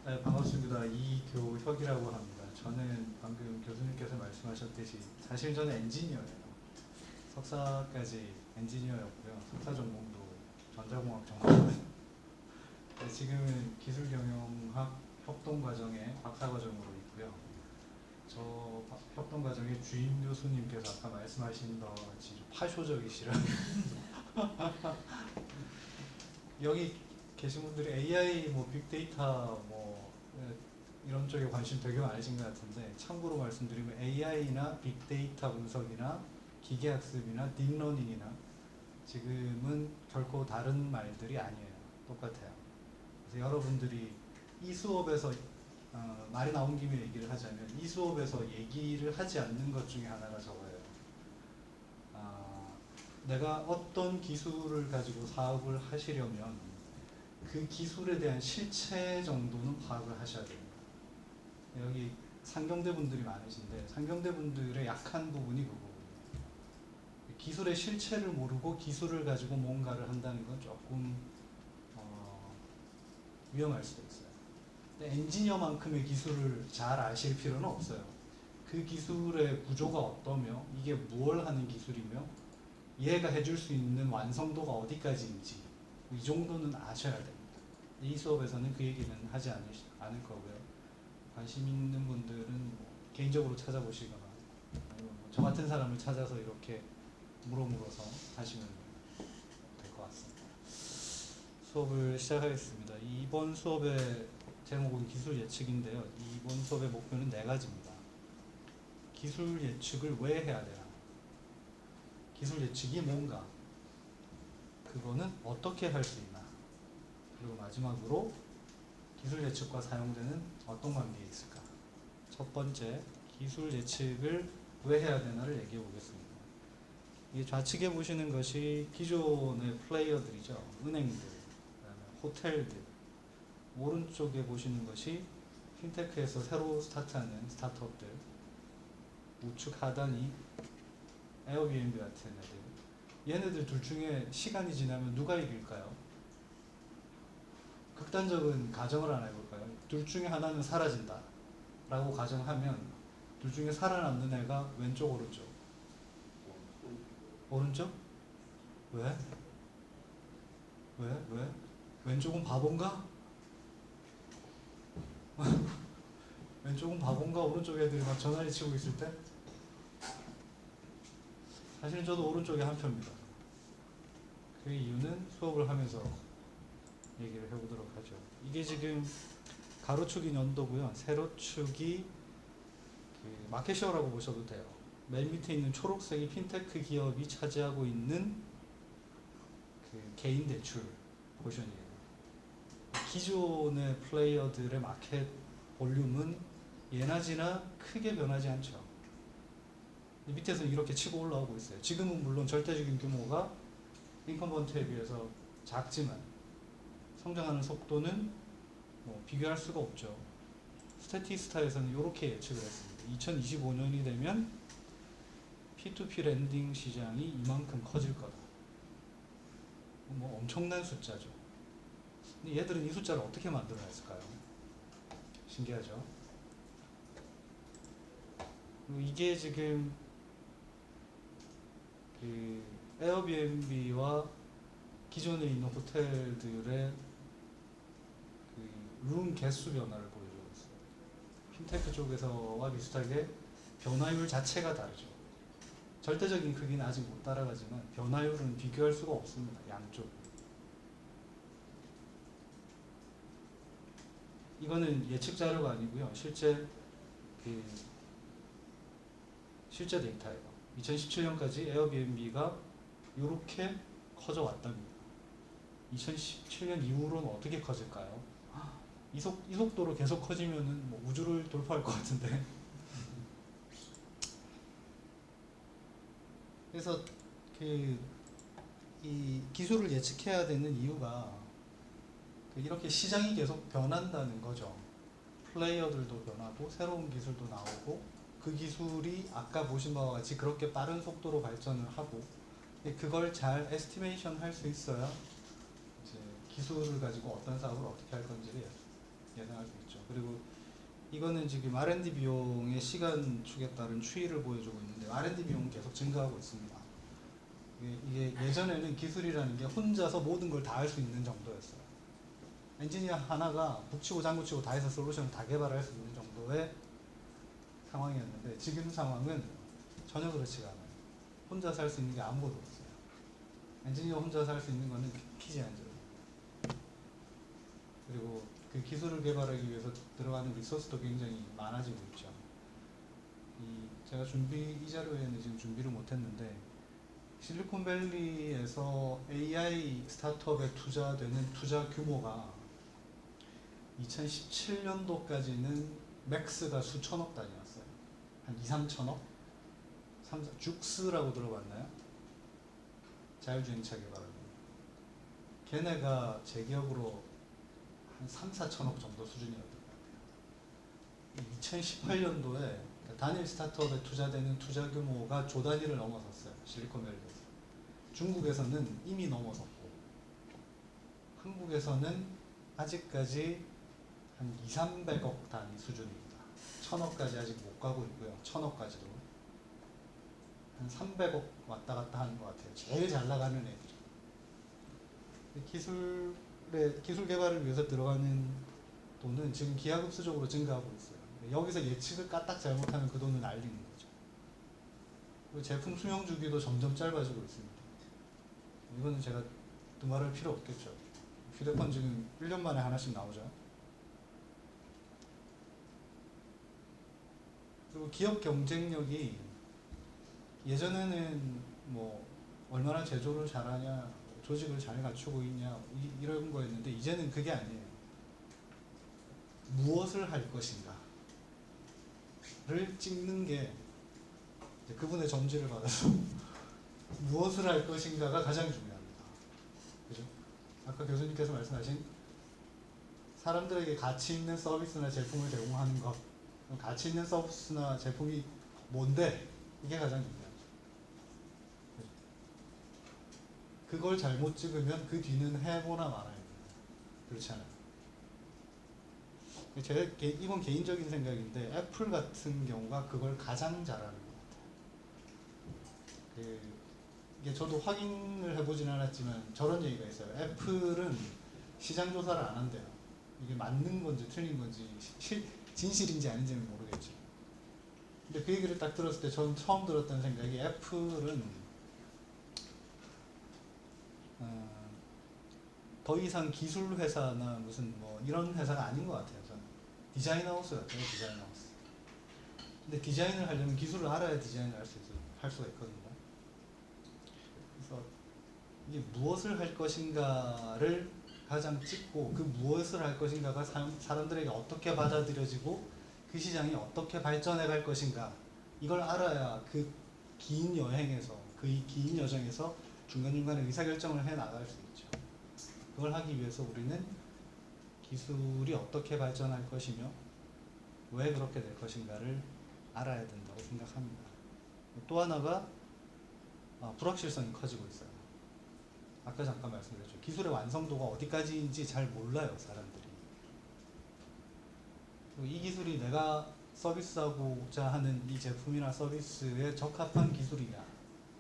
네, 반갑습니다. 이교혁이라고 합니다. 저는 방금 교수님께서 말씀하셨듯이 사실 저는 엔지니어예요. 석사까지 엔지니어였고요. 석사 전공도 전자공학 전공이에요. 지금은 기술경영학 협동과정에 박사과정으로 있고요. 저 협동과정의 주임 교수님께서 아까 말씀하신 듯이 파쇼적이시라 여기 계신 분들이 AI, 빅데이터, 이런 쪽에 관심 되게 많으신 것 같은데, 참고로 말씀드리면 AI나 빅데이터 분석이나 기계학습이나 딥러닝이나 지금은 결코 다른 말들이 아니에요. 똑같아요. 그래서 여러분들이 이 수업에서 말이 나온 김에 얘기를 하자면, 이 수업에서 얘기를 하지 않는 것 중에 하나가 저거예요. 내가 어떤 기술을 가지고 사업을 하시려면 그 기술에 대한 실체 정도는 파악을 하셔야 됩니다. 여기 상경대 분들이 많으신데 상경대 분들의 약한 부분이 그 부분이에요. 기술의 실체를 모르고 기술을 가지고 뭔가를 한다는 건 조금 위험할 수도 있어요. 근데 엔지니어만큼의 기술을 잘 아실 필요는 없어요. 그 기술의 구조가 어떠며 이게 무엇을 하는 기술이며 얘가 해줄 수 있는 완성도가 어디까지인지 이 정도는 아셔야 됩니다. 이 수업에서는 그 얘기는 하지 않을 거고요. 관심 있는 분들은 개인적으로 찾아보시거나 저 같은 사람을 찾아서 이렇게 물어서 하시면 될 것 같습니다. 수업을 시작하겠습니다. 이번 수업의 제목은 기술 예측인데요. 이번 수업의 목표는 4가지입니다. 기술 예측을 왜 해야 되나? 기술 예측이 뭔가? 그거는 어떻게 할 수 있나? 그리고 마지막으로 기술 예측과 사용되는 어떤 관계에 있을까? 첫 번째, 기술 예측을 왜 해야 되나를 얘기해 보겠습니다. 이 좌측에 보시는 것이 기존의 플레이어들이죠. 은행들, 호텔들. 오른쪽에 보시는 것이 핀테크에서 새로 스타트하는 스타트업들. 우측 하단이 에어비앤비 같은 애들. 얘네들 둘 중에 시간이 지나면 누가 이길까요? 극단적인 가정을 하나 해볼까요? 둘 중에 하나는 사라진다 라고 가정하면 둘 중에 살아남는 애가 왼쪽 오른쪽? 오른쪽? 왜? 왜? 왼쪽은 바본가? 왼쪽은 바본가? 오른쪽 애들이 막 전화를 치고 있을 때? 사실 저도 오른쪽에 한 표입니다. 그 이유는 수업을 하면서 얘기를 해보도록 하죠. 이게 지금 가로축이 연도고요. 세로축이 그 마켓시어라고 보셔도 돼요. 맨 밑에 있는 초록색이 핀테크 기업이 차지하고 있는 그 개인 대출 포션이에요. 기존의 플레이어들의 마켓 볼륨은 예나지나 크게 변하지 않죠. 밑에서는 이렇게 치고 올라오고 있어요. 지금은 물론 절대적인 규모가 인컴번트에 비해서 작지만 성장하는 속도는 비교할 수가 없죠. 스태티스타에서는 이렇게 예측을 했습니다. 2025년이 되면 P2P 랜딩 시장이 이만큼 커질 거다. 엄청난 숫자죠. 근데 얘들은 이 숫자를 어떻게 만들어냈을까요? 신기하죠? 그리고 이게 지금 그 에어비앤비와 기존에 있는 호텔들의 그 룸 개수 변화를 보여주고 있어요. 핀테크 쪽에서와 비슷하게 변화율 자체가 다르죠. 절대적인 크기는 아직 못 따라가지만 변화율은 비교할 수가 없습니다. 양쪽. 이거는 예측 자료가 아니고요. 실제 데이터예요. 2017년까지 에어비앤비가 이렇게 커져 왔답니다. 2017년 이후로는 어떻게 커질까요? 이 속도로 계속 커지면은 우주를 돌파할 것 같은데. 그래서 이 기술을 예측해야 되는 이유가 이렇게 시장이 계속 변한다는 거죠. 플레이어들도 변하고 새로운 기술도 나오고 그 기술이 아까 보신 바와 같이 그렇게 빠른 속도로 발전을 하고 그걸 잘 에스티메이션 할 수 있어야 이제 기술을 가지고 어떤 사업을 어떻게 할 건지를 예상할 수 있죠. 그리고 이거는 지금 R&D 비용의 시간 축에 따른 추이를 보여주고 있는데 R&D 비용은 계속 증가하고 있습니다. 이게 예전에는 기술이라는 게 혼자서 모든 걸 다 할 수 있는 정도였어요. 엔지니어 하나가 북치고 장구치고 다 해서 솔루션을 다 개발할 수 있는 정도의 상황이었는데 지금 상황은 전혀 그렇지가 않아요. 혼자서 할 수 있는 게 아무것도 없어요. 엔지니어 혼자서 할 수 있는 거는 피지 엔진. 그리고 그 기술을 개발하기 위해서 들어가는 리소스도 굉장히 많아지고 있죠. 제가 이 자료에는 지금 준비를 못했는데 실리콘밸리에서 AI 스타트업에 투자되는 투자 규모가 2017년도까지는 맥스가 수천억 단위였어요. 한 2, 3천억? 죽스라고 들어봤나요? 자율주행차 개발하는. 걔네가 제 기억으로 한 3, 4천억 정도 수준이었던 것 같아요. 2018년도에 단일 스타트업에 투자되는 투자 규모가 조 단위를 넘어섰어요. 실리콘밸리에서. 중국에서는 이미 넘어섰고 한국에서는 아직까지 한 2, 300억 단위 수준입니다. 1000억까지 아직 못 가고 있고요. 1000억까지도 한 300억 왔다 갔다 하는 것 같아요. 제일 잘 나가는 애들이. 기술 개발을 위해서 들어가는 돈은 지금 기하급수적으로 증가하고 있어요. 여기서 예측을 까딱 잘못하면 그 돈은 날리는 거죠. 그리고 제품 수명 주기도 점점 짧아지고 있습니다. 이거는 제가 두말할 필요 없겠죠. 휴대폰 지금 1년 만에 하나씩 나오죠. 그리고 기업 경쟁력이 예전에는 뭐 얼마나 제조를 잘하냐, 조직을 잘 갖추고 있냐 이런 거였는데 이제는 그게 아니에요. 무엇을 할 것인가를 찍는 게 그분의 점지를 받아서 무엇을 할 것인가가 가장 중요합니다. 그죠? 아까 교수님께서 말씀하신 사람들에게 가치 있는 서비스나 제품을 제공하는 것, 가치 있는 서비스나 제품이 뭔데? 이게 가장 중요하죠. 그죠? 그걸 잘못 찍으면 그 뒤는 해보나 말아야 돼요. 그렇지 않아요? 이건 개인적인 생각인데 애플 같은 경우가 그걸 가장 잘하는 것 같아요. 이게 저도 확인을 해보진 않았지만 저런 얘기가 있어요. 애플은 시장 조사를 안 한대요. 이게 맞는 건지 틀린 건지 진실인지 아닌지는 모르겠죠. 근데 그 얘기를 딱 들었을 때 저는 처음 들었던 생각이 애플은 더 이상 기술 회사나 무슨 뭐 이런 회사가 아닌 것 같아요. 저는 디자인 하우스 같아요. 디자인 하우스. 근데 디자인을 하려면 기술을 알아야 디자인을 할 수가 있거든요. 그래서 이게 무엇을 할 것인가를 가장 찍고 그 무엇을 할 것인가가 사람들에게 어떻게 받아들여지고 그 시장이 어떻게 발전해 갈 것인가 이걸 알아야 그 긴 여행에서 그 긴 여정에서 중간중간에 의사결정을 해 나갈 수 있죠. 그걸 하기 위해서 우리는 기술이 어떻게 발전할 것이며 왜 그렇게 될 것인가를 알아야 된다고 생각합니다. 또 하나가 불확실성이 커지고 있어요. 아까 잠깐 말씀드렸죠. 기술의 완성도가 어디까지인지 잘 몰라요, 사람들이. 그리고 이 기술이 내가 서비스하고자 하는 이 제품이나 서비스에 적합한 기술이냐,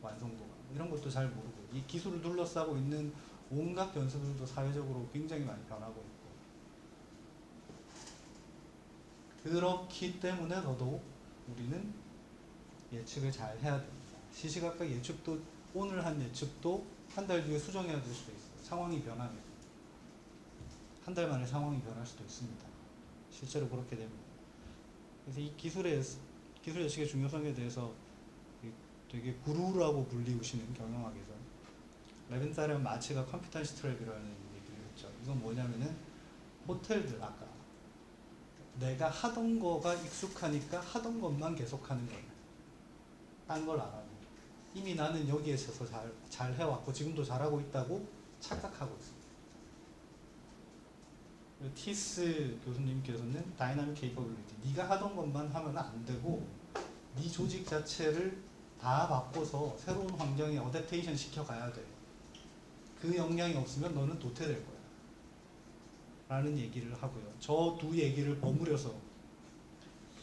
완성도가. 이런 것도 잘 모르고, 이 기술을 둘러싸고 있는 온갖 변수들도 사회적으로 굉장히 많이 변하고 있고. 그렇기 때문에 더더욱 우리는 예측을 잘 해야 됩니다. 시시각각 예측도, 오늘 한 예측도 한 달 뒤에 수정해야 될 수도 있어요. 상황이 변하면. 한 달 만에 상황이 변할 수도 있습니다. 실제로 그렇게 됩니다. 그래서 이 기술 예측의 중요성에 대해서 되게 구루라고 불리우시는 경영학에서 레빈사르 마치가 컴피턴시 트랩이라는 얘기를 했죠. 이건 뭐냐면은 호텔들 아까 내가 하던 거가 익숙하니까 하던 것만 계속하는 거예요. 딴 걸 안 하고 이미 나는 여기에 있어서 잘 해왔고 지금도 잘하고 있다고 착각하고 있습니다. 티스 교수님께서는 다이나믹 케이퍼빌리티, 네가 하던 것만 하면 안 되고 네 조직 자체를 다 바꿔서 새로운 환경에 어댑테이션 시켜가야 돼. 그 역량이 없으면 너는 도태될 거야. 라는 얘기를 하고요. 저 두 얘기를 버무려서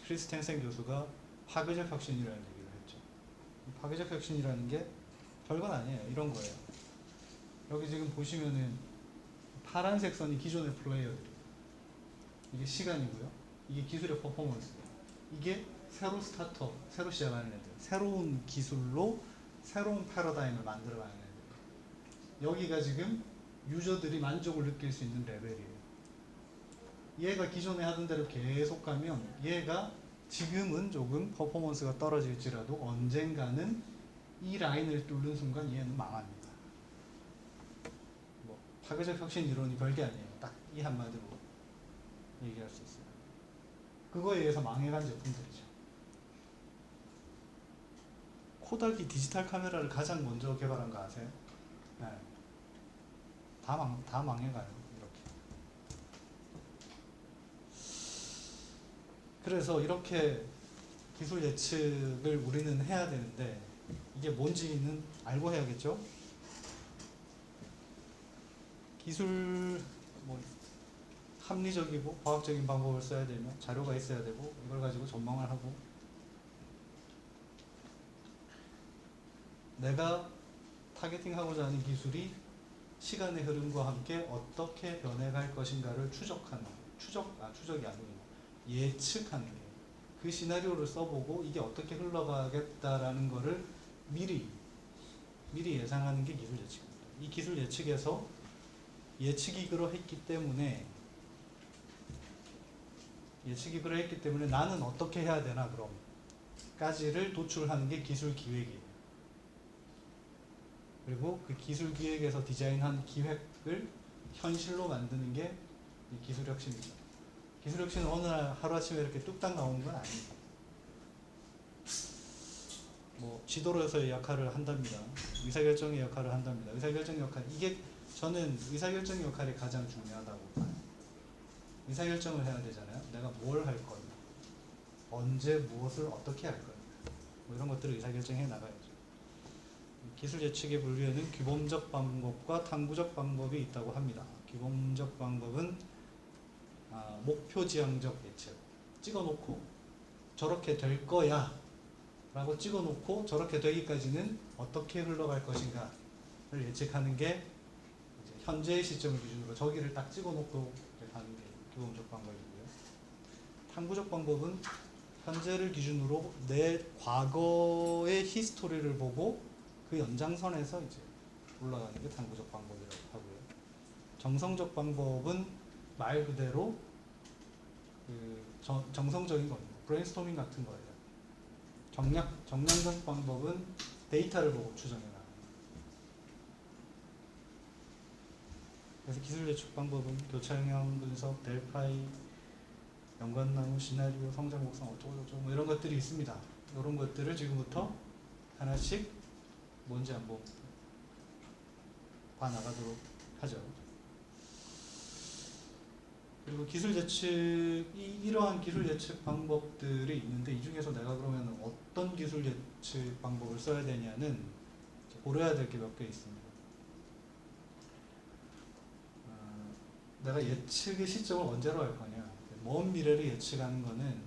크리스텐센 교수가 파괴적 혁신이라는 얘기를 했죠. 파괴적 혁신이라는 게 별건 아니에요. 이런 거예요. 여기 지금 보시면은 파란색 선이 기존의 플레이어들이에요. 이게 시간이고요. 이게 기술의 퍼포먼스예요. 이게 새로 스타트업, 새로 시작하는 애들, 새로운 기술로 새로운 패러다임을 만들어가는 애들. 여기가 지금 유저들이 만족을 느낄 수 있는 레벨이에요. 얘가 기존에 하던 대로 계속 가면 얘가 지금은 조금 퍼포먼스가 떨어질지라도 언젠가는 이 라인을 뚫는 순간 얘는 망합니다. 뭐 파괴적 혁신 이론이 별게 아니에요. 딱 이 한마디로 얘기할 수 있어요. 그거에 의해서 망해간 제품들이죠. 코닥이 디지털 카메라를 가장 먼저 개발한 거 아세요? 네. 다 망해가요. 이렇게. 그래서 이렇게 기술 예측을 우리는 해야 되는데 이게 뭔지는 알고 해야겠죠? 기술 뭐 합리적이고 과학적인 방법을 써야 되면 자료가 있어야 되고 이걸 가지고 전망을 하고 내가 타겟팅하고자 하는 기술이 시간의 흐름과 함께 어떻게 변해갈 것인가를 추적이 아니고 예측하는 거예요. 그 시나리오를 써보고 이게 어떻게 흘러가겠다라는 거를 미리 예상하는 게 기술 예측입니다. 이 기술 예측에서 예측이 그러했기 때문에 나는 어떻게 해야 되나 그럼 까지를 도출하는 게 기술 기획이에요. 그리고 그 기술 기획에서 디자인한 기획을 현실로 만드는 게 기술 혁신이죠. 기술 혁신은 어느 날 하루아침에 이렇게 뚝딱 나오는 건 아닙니다. 뭐 지도로서의 역할을 한답니다. 의사결정의 역할을 한답니다. 의사결정 역할, 이게 저는 의사결정 역할이 가장 중요하다고 봐요. 의사결정을 해야 되잖아요. 내가 뭘 할 거냐, 언제 무엇을 어떻게 할 거냐, 뭐 이런 것들을 의사결정해 나가야죠. 기술 예측의 분류에는 규범적 방법과 탐구적 방법이 있다고 합니다. 규범적 방법은 목표 지향적 예측, 찍어놓고 저렇게 될 거야 라고 찍어놓고 저렇게 되기까지는 어떻게 흘러갈 것인가를 예측하는 게 이제 현재의 시점을 기준으로 저기를 딱 찍어놓고 가는 게 규범적 방법이고요. 탐구적 방법은 현재를 기준으로 내 과거의 히스토리를 보고 그 연장선에서 이제 올라가는 게 탐구적 방법이라고 하고요. 정성적 방법은 말 그대로 그 정성적인 겁니다. 브레인스토밍 같은 거예요. 정량적 방법은 데이터를 보고 추정해 나가는 거예요. 그래서 기술 예측 방법은 교차 영향 분석, 델파이, 연관나무, 시나리오, 성장 곡선 어쩌고저쩌고 뭐 이런 것들이 있습니다. 이런 것들을 지금부터 하나씩 뭔지 한번 봐나가도록 하죠. 그리고 기술 예측, 이러한 기술 예측 방법들이 있는데 이 중에서 내가 그러면 어떤 기술 예측 방법을 써야 되냐는 고려해야 될 게 몇 개 있습니다. 내가 예측의 시점을 언제로 할 거냐. 먼 미래를 예측하는 거는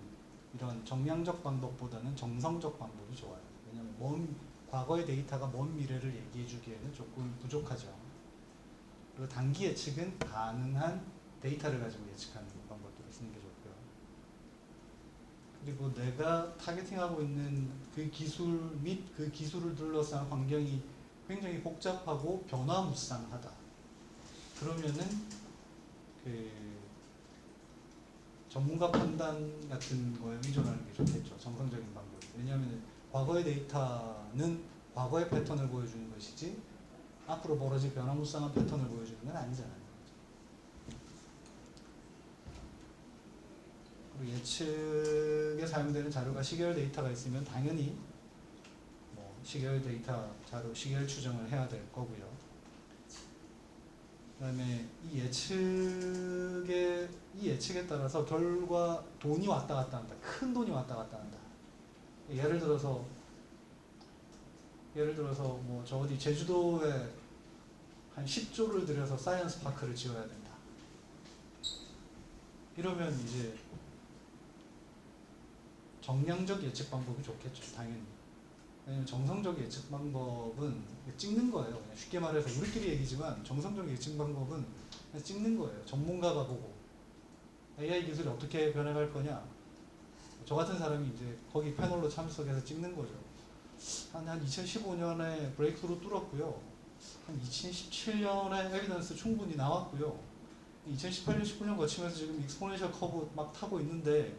이런 정량적 방법보다는 정성적 방법이 좋아요. 왜냐하면 과거의 데이터가 먼 미래를 얘기해 주기에는 조금 부족하죠. 그리고 단기 예측은 가능한 데이터를 가지고 예측하는 방법들을 쓰는 게 좋고요. 그리고 내가 타겟팅하고 있는 그 기술 및 그 기술을 둘러싼 환경이 굉장히 복잡하고 변화무쌍하다. 그러면은 그 전문가 판단 같은 거에 의존하는 게 좋겠죠. 정상적인 방법. 왜냐하면 과거의 데이터는 과거의 패턴을 보여주는 것이지 앞으로 벌어질 변화무쌍한 패턴을 보여주는 건 아니잖아요. 그리고 예측에 사용되는 자료가 시계열 데이터가 있으면 당연히 뭐 시계열 데이터 자료, 시계열 추정을 해야 될 거고요. 그 다음에 이 예측에 따라서 결과 돈이 왔다 갔다 한다. 큰 돈이 왔다 갔다 한다. 예를 들어서 뭐 저 어디 제주도에 한 10조를 들여서 사이언스 파크를 지어야 된다. 이러면 이제 정량적 예측 방법이 좋겠죠, 당연히. 왜냐면 정성적 예측 방법은 찍는 거예요. 그냥 쉽게 말해서 우리끼리 얘기지만 정성적 예측 방법은 그냥 찍는 거예요. 전문가가 보고 AI 기술이 어떻게 변해갈 거냐. 저 같은 사람이 이제 거기 패널로 참석해서 찍는 거죠. 한 2015년에 브레이크스루 뚫었고요. 한 2017년에 에비던스 충분히 나왔고요. 2018년, 19년 거치면서 지금 익스포넨셜 커브 막 타고 있는데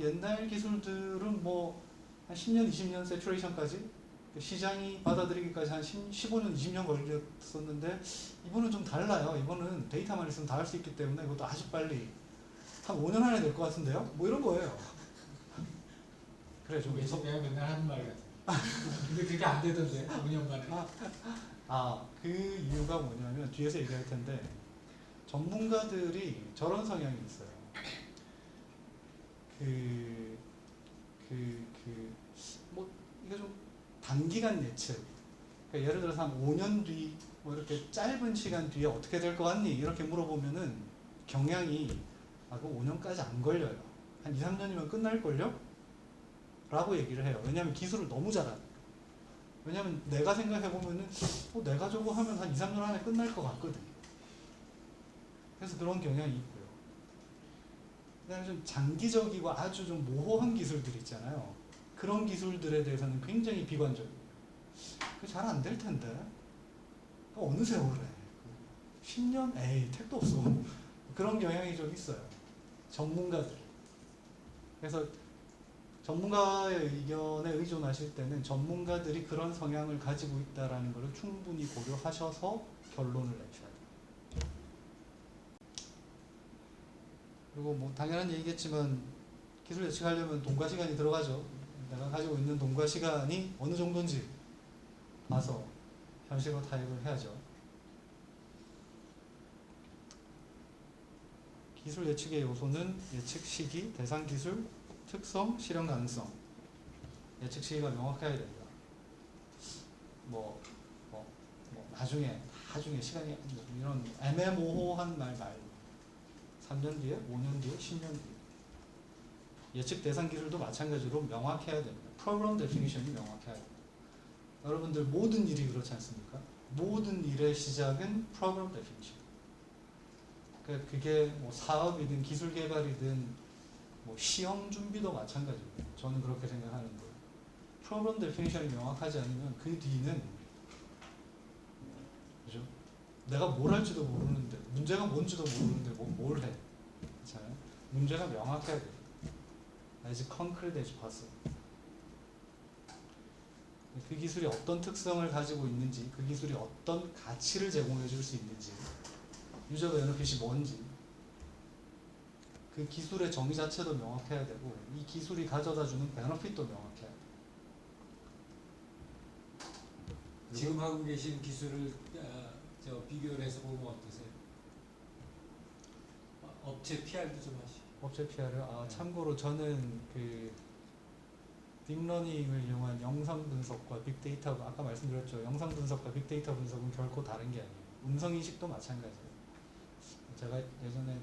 옛날 기술들은 뭐 한 10년, 20년 세츄레이션까지 시장이 받아들이기까지 한 15년, 20년 걸렸었는데 이번은 좀 달라요. 이번은 데이터만 있으면 다 할 수 있기 때문에 이것도 아주 빨리 한 5년 안에 될 것 같은데요? 뭐 이런 거예요. 그래 좀 그게 내가 맨날 하는 말 같아. 근데 그게 안 되던데 5년 만에. 그 이유가 뭐냐면 뒤에서 얘기할 텐데 전문가들이 저런 성향이 있어요. 뭐 이거 좀 단기간 예측. 그러니까 예를 들어서 한 5년 뒤, 뭐 이렇게 짧은 시간 뒤에 어떻게 될 것 같니? 이렇게 물어보면은 경향이 그 5년까지 안 걸려요. 한 2, 3년이면 끝날걸요? 라고 얘기를 해요. 왜냐하면 기술을 너무 잘하니까. 왜냐면 내가 생각해보면은 내가 저거 하면 한 2, 3년 안에 끝날 것 같거든. 그래서 그런 경향이 있고요. 그다음에 좀 장기적이고 아주 좀 모호한 기술들 있잖아요. 그런 기술들에 대해서는 굉장히 비관적이에요. 잘 안 될 텐데. 어느 세월에. 10년? 에이, 택도 없어. 그런 경향이 좀 있어요. 전문가들. 그래서 전문가의 의견에 의존하실 때는 전문가들이 그런 성향을 가지고 있다는 것을 충분히 고려하셔서 결론을 내셔야 돼요. 그리고 뭐 당연한 얘기겠지만 기술 예측하려면 돈과 시간이 들어가죠. 내가 가지고 있는 돈과 시간이 어느 정도인지 봐서 현실로 타협을 해야죠. 기술 예측의 요소는 예측 시기, 대상 기술, 특성, 실현 가능성. 예측 시기가 명확해야 된다. 나중에 시간이 이런 애매모호한 말 말고 3년 뒤에, 5년 뒤에, 10년 뒤에. 예측 대상 기술도 마찬가지로 명확해야 됩니다. 프로그램 데피니션이 명확해야 됩니다. 여러분들 모든 일이 그렇지 않습니까? 모든 일의 시작은 프로그램 데피니션. 그게 뭐 사업이든 기술 개발이든 뭐 시험 준비도 마찬가지고 저는 그렇게 생각하는 거예요. 프로그램 데피니션이 명확하지 않으면 그 뒤는 그죠? 내가 뭘 할지도 모르는데 문제가 뭔지도 모르는데 뭘 해? 그렇잖아요. 문제가 명확해야 돼요. as concrete as possible. 그 기술이 어떤 특성을 가지고 있는지, 그 기술이 어떤 가치를 제공해 줄 수 있는지, 유저 베너핏이 뭔지, 그 기술의 정의 자체도 명확해야 되고 이 기술이 가져다 주는 베너핏도 명확해야 돼요. 지금 하고 계신 기술을 비교를 해서 보면 어떠세요? 업체 PR도 좀 하시고. 업체 PR을 참고로 저는 그 딥러닝을 이용한 영상 분석과 빅데이터, 아까 말씀드렸죠. 영상 분석과 빅데이터 분석은 결코 다른 게 아니에요. 음성 인식도 마찬가지예요. 제가 예전에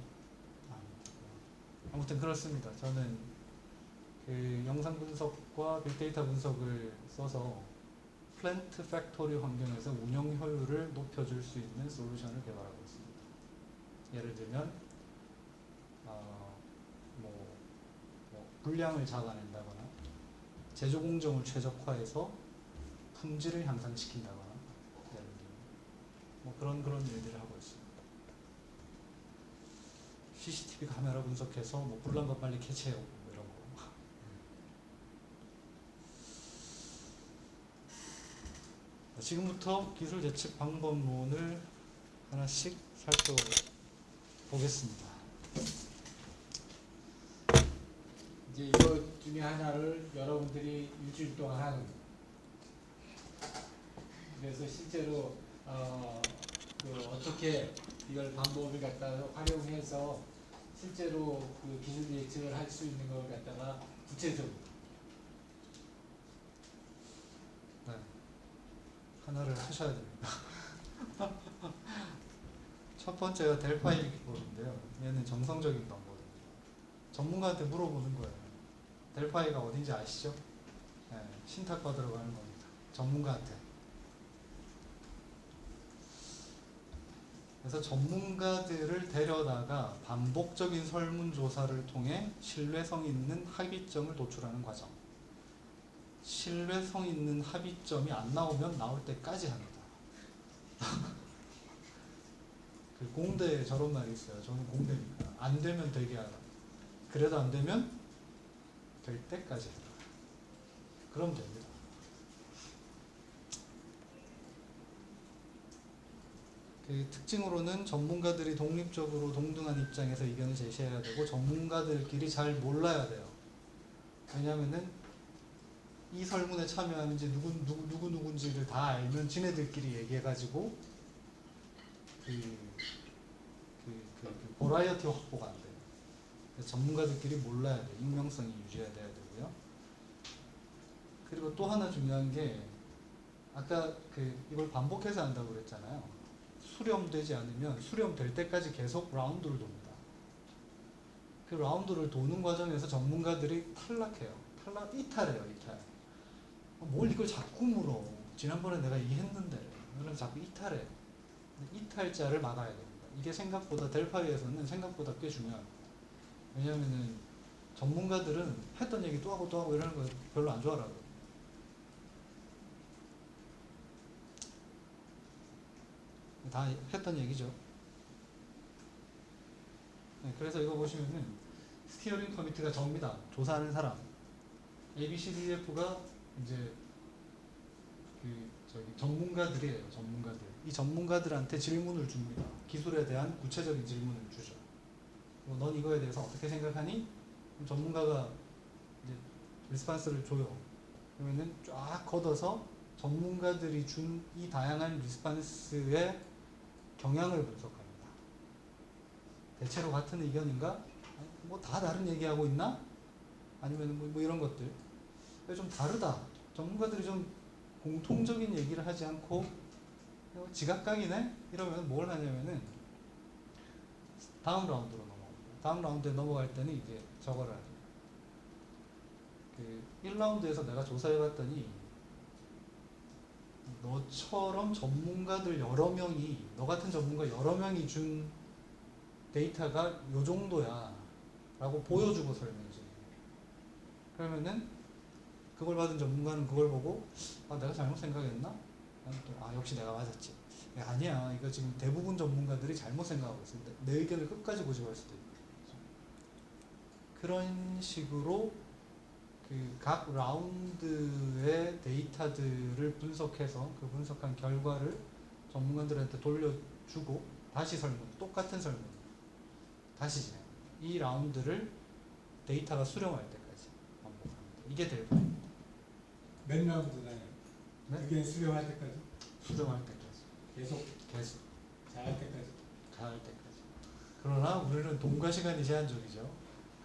아무튼 그렇습니다. 저는 그 영상 분석과 빅데이터 분석을 써서 플랜트 팩토리 환경에서 운영 효율을 높여줄 수 있는 솔루션을 개발하고 있습니다. 예를 들면 분량을 잡아낸다거나 제조 공정을 최적화해서 품질을 향상시킨다거나 예를 들면 그런 일들을 하고 있습니다. CCTV 카메라 분석해서 불난 거 빨리 캐치해오고 이런 거. 지금부터 기술 예측 방법론을 하나씩 살펴보겠습니다. 이제 이거 중에 하나를 여러분들이 일주일 동안 하는 거예요. 그래서 실제로 어떻게 이걸 방법을 갖다가 활용해서 실제로 그 기술 예측을 할 수 있는 걸 갖다가 구체적으로 하나를 하셔야 됩니다. 첫 번째가 델파이 기법인데요. 얘는 정성적인 방법입니다. 전문가한테 물어보는 거예요. 델파이가 어딘지 아시죠? 네, 신탁 받으러 가는 겁니다. 전문가한테. 그래서 전문가들을 데려다가 반복적인 설문조사를 통해 신뢰성 있는 합의점을 도출하는 과정. 신뢰성 있는 합의점이 안 나오면 나올 때까지 합니다. 그 공대에 저런 말이 있어요. 저는 공대니까. 안 되면 되게 하라. 그래도 안 되면 될 때까지 해라. 그럼 됩니다. 그 특징으로는 전문가들이 독립적으로 동등한 입장에서 의견을 제시해야 되고 전문가들끼리 잘 몰라야 돼요. 왜냐면은 이 설문에 참여하는지 누군지를 다 알면 지네들끼리 얘기해가지고 그 버라이어티 확보가 안 돼요. 그래서 전문가들끼리 몰라야 돼요. 익명성이 유지해야 되고요. 그리고 또 하나 중요한 게 아까 이걸 반복해서 한다고 그랬잖아요. 수렴되지 않으면 수렴될 때까지 계속 라운드를 돕니다. 그 라운드를 도는 과정에서 전문가들이 탈락해요. 이탈해요. 이탈. 뭘 이걸 자꾸 물어. 지난번에 내가 이해했는데. 그럼 자꾸 이탈해. 이탈자를 막아야 됩니다. 이게 생각보다 델파이에서는 생각보다 꽤 중요합니다. 왜냐면은 전문가들은 했던 얘기 또 하고 이러는 거 별로 안 좋아하더라고요. 다 했던 얘기죠. 네, 그래서 이거 보시면은 스티어링 커미티가 접니다. 조사하는 사람. A, B, C, D, F가 이제 전문가들이에요. 전문가들. 이 전문가들한테 질문을 줍니다. 기술에 대한 구체적인 질문을 주죠. 넌 이거에 대해서 어떻게 생각하니? 그럼 전문가가 이제 리스판스를 줘요. 그러면은 쫙 걷어서 전문가들이 준 이 다양한 리스판스의 경향을 분석합니다. 대체로 같은 의견인가? 뭐 다 다른 얘기하고 있나? 아니면 뭐 이런 것들. 좀 다르다. 전문가들이 좀 공통적인 얘기를 하지 않고 지각각이네? 이러면 뭘 하냐면은 다음 라운드로 넘어갑니다. 다음 라운드에 넘어갈 때는 이제 저거를 하죠. 1라운드에서 내가 조사해봤더니 너처럼 전문가들 여러 명이 너 같은 전문가 여러 명이 준 데이터가 요 정도야 라고 보여주고 설명해줘. 그러면은 그걸 받은 전문가는 그걸 보고 내가 잘못 생각했나? 역시 내가 맞았지. 아니야, 이거 지금 대부분 전문가들이 잘못 생각하고 있어. 내 의견을 끝까지 고집할 수도 있고. 그런 식으로 각 라운드의 데이터들을 분석해서 그 분석한 결과를 전문가들한테 돌려주고 다시 설문, 똑같은 설문 다시 진행합니다. 이 라운드를 데이터가 수렴할 때까지 반복합니다. 이게 델파입니다. 몇 라운드나요? 네? 의견 수렴할 때까지? 수렴할 때까지. 계속 잘할 때까지. 잘할 때까지. 그러나 우리는 돈과 시간이 제한적이죠.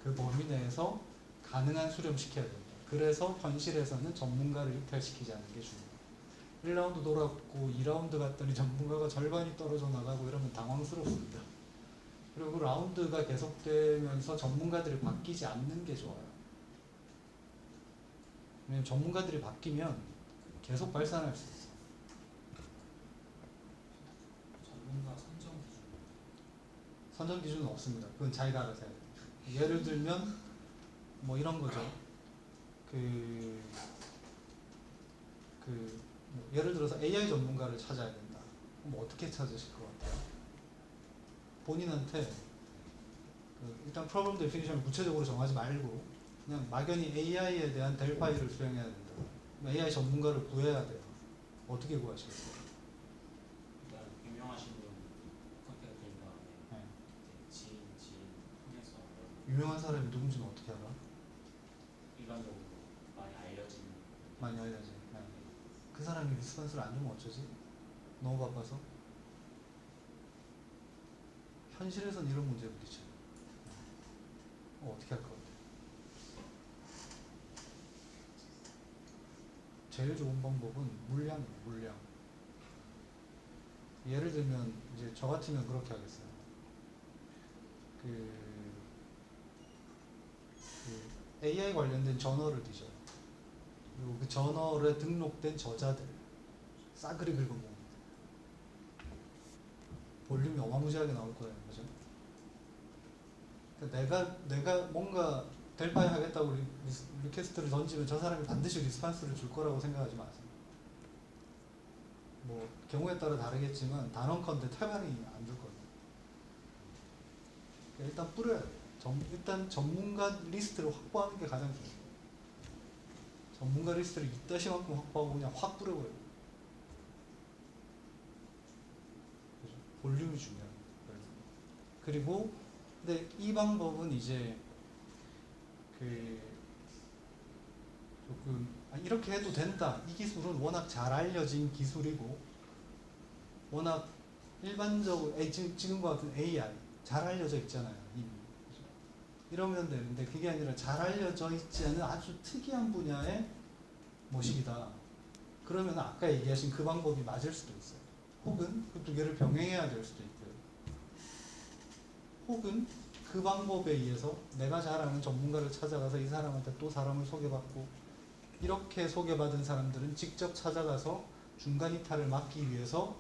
그 범위 내에서 가능한 수렴시켜야 됩니다. 그래서 현실에서는 전문가를 이탈시키지 않는 게 중요해요. 1라운드 돌았고 2라운드 갔더니 전문가가 절반이 떨어져 나가고 이러면 당황스럽습니다. 그리고 그 라운드가 계속되면서 전문가들이 바뀌지 않는 게 좋아요. 왜냐면 전문가들이 바뀌면 계속 발산할 수 있어요. 전문가 선정 기준. 선정 기준은 없습니다. 그건 자기가 알아서 해야 됩니다. 예를 들면 뭐 이런 거죠. 예를 들어서 AI 전문가를 찾아야 된다. 그럼 어떻게 찾으실 것 같아요? 본인한테 일단 프로블럼 데피니션을 구체적으로 정하지 말고 그냥 막연히 AI에 대한 델파이를 수행해야 된다. AI 전문가를 구해야 돼요. 어떻게 구하시겠어요? 일단 유명하신 분 컨택된 다음에 네. 이제 지인 통해서 유명한 사람이 누군지는 어떻게 알아? 일반적으로 많이 알려진 많이 알려져. 네. 그 사람이 리스폰스를 안 주면 어쩌지? 너무 바빠서? 현실에서는 이런 문제에 부딪혀요. 어떻게 할 것 같아요? 제일 좋은 방법은 물량이에요. 물량. 예를 들면 이제 저 같으면 그렇게 하겠어요. 그 AI 관련된 저널을 뒤져요. 그리고 그 저널에 등록된 저자들 싸그리 긁어모읍니다. 볼륨이 어마무지하게 나올 거예요, 그죠? 그러니까 내가 뭔가 될 바에 하겠다고 리퀘스트를 던지면 저 사람이 반드시 리스판스를 줄 거라고 생각하지 마세요. 뭐 경우에 따라 다르겠지만 단언컨대 태반이 안 줄 거예요. 그러니까 일단 뿌려야 돼요. 일단 전문가 리스트를 확보하는 게 가장 중요해요. 전문가 리스트를 이따시만큼 확보하고 그냥 확 뿌려버려요. 그죠? 볼륨이 중요해요. 그리고 근데 이 방법은 이제 그 조금 이렇게 해도 된다. 이 기술은 워낙 잘 알려진 기술이고 워낙 일반적으로 지금과 같은 AI 잘 알려져 있잖아요. 이미. 그죠? 이러면 되는데 그게 아니라 잘 알려져 있지 않은 아주 특이한 분야의 모식이다. 그러면 아까 얘기하신 그 방법이 맞을 수도 있어요. 혹은 그 두 개를 병행해야 될 수도 있고요. 혹은 그 방법에 의해서 내가 잘 아는 전문가를 찾아가서 이 사람한테 또 사람을 소개받고 이렇게 소개받은 사람들은 직접 찾아가서 중간 이탈을 막기 위해서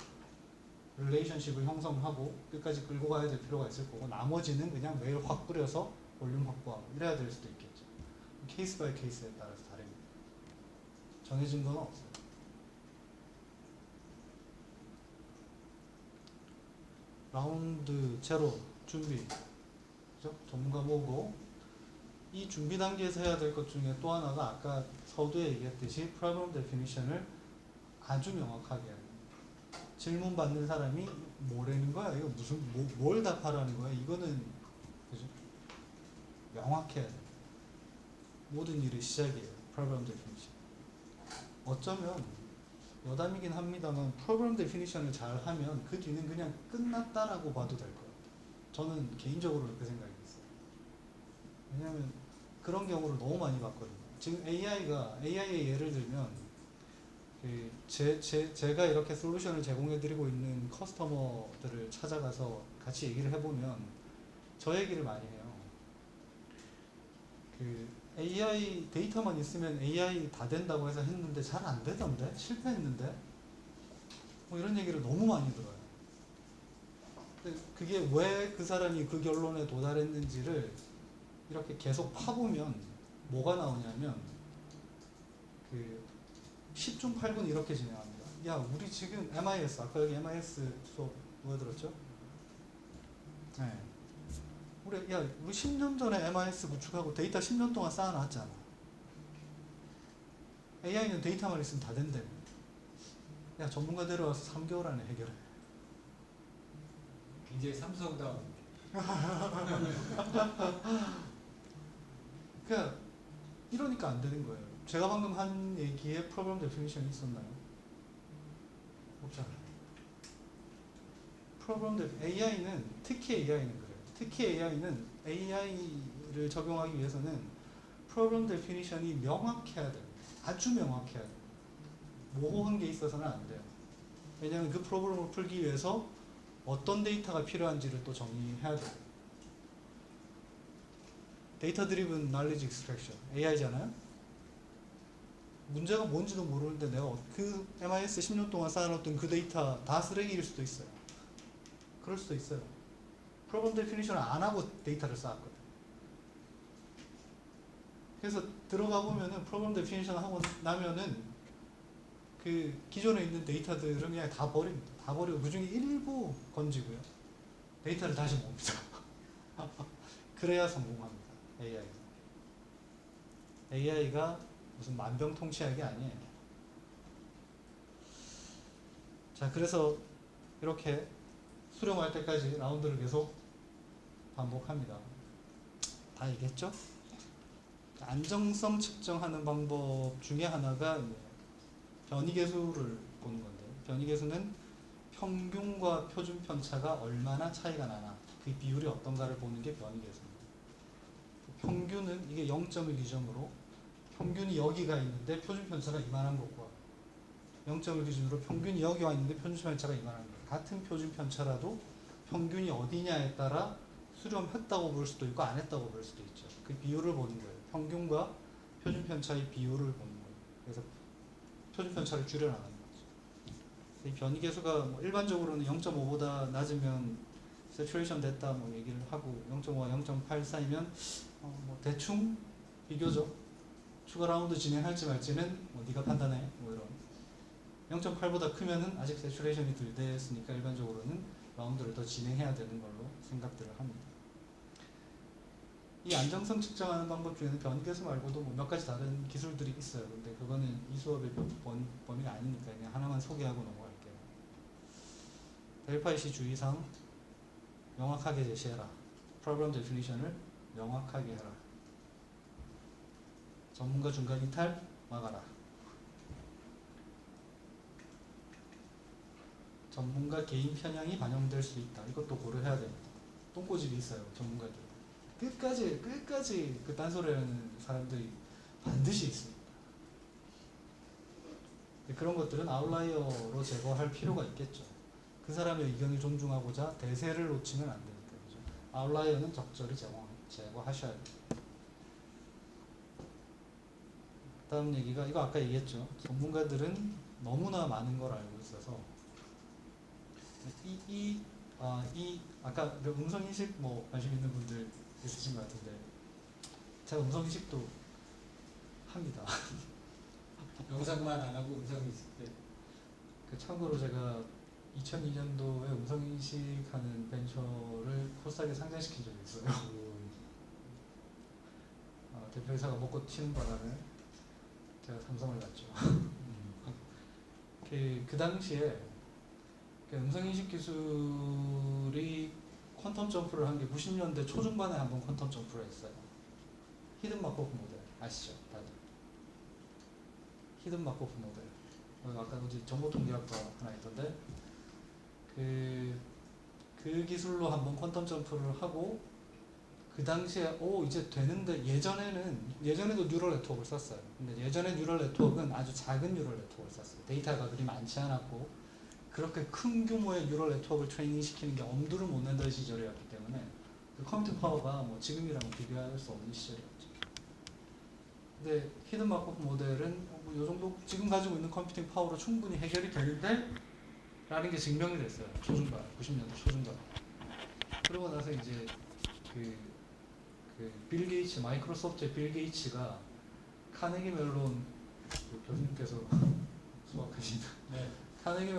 릴레이션십을 형성하고 끝까지 끌고 가야 될 필요가 있을 거고 나머지는 그냥 메일 확 뿌려서 볼륨 확보하고 이래야 될 수도 있겠죠. 케이스 바이 케이스에 따라서 다릅니다. 정해진 건 없어요. 라운드 제로 준비. 그죠? 전문가 모으고 이 준비 단계에서 해야 될 것 중에 또 하나가 아까 서두에 얘기했듯이 problem definition을 아주 명확하게 해야 돼요. 질문 받는 사람이 뭐라는 거야? 이거 무슨 뭘 답하라는 거야? 이거는 그죠? 명확해야 돼요. 모든 일의 시작이에요. problem definition. 어쩌면 여담이긴 합니다만 problem definition을 잘 하면 그 뒤는 그냥 끝났다라고 봐도 될 거예요. 저는 개인적으로 그렇게 생각했어요. 왜냐하면 그런 경우를 너무 많이 봤거든요. 지금 AI의 예를 들면 제가 이렇게 솔루션을 제공해드리고 있는 커스터머들을 찾아가서 같이 얘기를 해보면 저 얘기를 많이 해요. AI 데이터만 있으면 AI 다 된다고 해서 했는데 잘 안 되던데? 실패했는데? 뭐 이런 얘기를 너무 많이 들어요. 근데 그게 왜 그 사람이 그 결론에 도달했는지를 이렇게 계속 파보면 뭐가 나오냐면 10중 8군 이렇게 진행합니다. 야, 우리 지금 MIS, 아까 여기 MIS 수업 보여드렸죠? 네. 우리 10년 전에 MIS 구축하고 데이터 10년 동안 쌓아놨잖아. AI는 데이터만 있으면 다 된다며. 야, 전문가 데려와서 3개월 안에 해결해. 굉장히 삼성다운. 그러니까 이러니까 안 되는 거예요. 제가 방금 한 얘기에 프로그램 데피니션이 있었나요? 없잖아요. AI는 특히 AI는 그래요. 특히 AI는 AI를 적용하기 위해서는 프로그램 데피니션이 명확해야 돼요. 아주 명확해야 돼요. 모호한 게 있어서는 안 돼요. 왜냐하면 그 프로그램을 풀기 위해서 어떤 데이터가 필요한지를 또 정의해야 돼요. 데이터 드리븐 knowledge extraction AI잖아요. 문제가 뭔지도 모르는데 내가 그 MIS 10년 동안 쌓아놓던 그 데이터 다 쓰레기일 수도 있어요. 그럴 수도 있어요. 프로그램 데피니션을 안 하고 데이터를 쌓았거든. 그래서 들어가 보면은 프로그램 데피니션 하고 나면은 그 기존에 있는 데이터들은 그냥 다 버립니다. 다 버리고 그 중에 일부 건지고요. 데이터를 다시 모읍니다. 그래야 성공합니다. AI가 무슨 만병통치약이 아니에요. 자, 그래서 이렇게 수렴할 때까지 라운드를 계속 반복합니다. 다 얘기했죠? 안정성 측정하는 방법 중에 하나가 변이계수를 보는 건데, 변이계수는 평균과 표준 편차가 얼마나 차이가 나나, 그 비율이 어떤가를 보는 게 변이계수입니다. 평균은 이게 0점을 기점으로 평균이 여기가 있는데 표준 편차가 이만한 것과 0점을 기준으로 평균이 여기 와 있는데 표준 편차가 이만한 것. 같은 표준 편차라도 평균이 어디냐에 따라 수렴했다고 볼 수도 있고 안 했다고 볼 수도 있죠. 그 비율을 보는 거예요. 평균과 표준 편차의 비율을 보는 거예요. 그래서 표준 편차를 줄여나가는 거죠. 이 변이 계수가 뭐 일반적으로는 0.5보다 낮으면 세츄레이션 됐다 뭐 얘기를 하고 0.5와 0.8 사이면 뭐 대충 비교적 추가 라운드 진행할지 말지는 뭐 네가 판단해 뭐 이런 0.8보다 크면은 아직 세츄레이션이 덜 됐으니까 일반적으로는 라운드를 더 진행해야 되는 걸로 생각들을 합니다. 이 안정성 측정하는 방법 중에는 변계수 말고도 뭐 몇 가지 다른 기술들이 있어요. 근데 그거는 이 수업의 범위가 아니니까 그냥 하나만 소개하고 넘어갈게요. 델파이시 주의사항 명확하게 제시해라. 프로그램 데피니션을 명확하게 해라. 전문가 중간 이탈 막아라. 전문가 개인 편향이 반영될 수 있다. 이것도 고려해야 됩니다. 똥꼬집이 있어요. 전문가들. 끝까지 그 딴소리하는 사람들이 반드시 있습니다. 그런 것들은 아웃라이어로 제거할 필요가 있겠죠. 그 사람의 의견을 존중하고자 대세를 놓치면 안 되니까. 그죠? 아웃라이어는 적절히 제거하셔야 돼요. 다음 얘기가 이거 아까 얘기했죠. 전문가들은 너무나 많은 걸 알고 있어서 아까 음성인식 뭐 관심 있는 분들 있으신 것 같은데 제가 음성인식도 합니다. 영상만 안 하고 음성이 있을 때. 그 참고로 제가 2002년도에 음성인식하는 벤처를 코스닥에 상장시킨 적이 있어요. 대표이사가 먹고 튀는 바람에 제가 삼성을 갔죠. 그 당시에 음성인식 기술이 퀀텀 점프를 한 게 90년대 초중반에 한번 퀀텀 점프를 했어요. 히든 마코프 모델 아시죠? 다들. 히든 마코프 모델. 아까 어디 정보통계학과 하나 있던데 그 기술로 한번 퀀텀 점프를 하고 그 당시에 이제 되는데 예전에도 뉴럴 네트워크를 썼어요. 근데 예전에 뉴럴 네트워크는 아주 작은 뉴럴 네트워크를 썼어요. 데이터가 그리 많지 않았고 그렇게 큰 규모의 뉴럴 네트워크를 트레이닝 시키는 게 엄두를 못 낸다는 시절이었기 때문에 그 컴퓨팅 파워가 뭐 지금이랑 비교할 수 없는 시절이었죠. 근데 히든 마코프 모델은 뭐 이 정도 지금 가지고 있는 컴퓨팅 파워로 충분히 해결이 되는데 라는 게 증명이 됐어요. 초중반 90년대 초중반. 그러고 나서 이제 빌 게이츠 마이크로소프트의 빌 게이츠가 카네기 멜론 교수님께서 수학하신 네. 카네기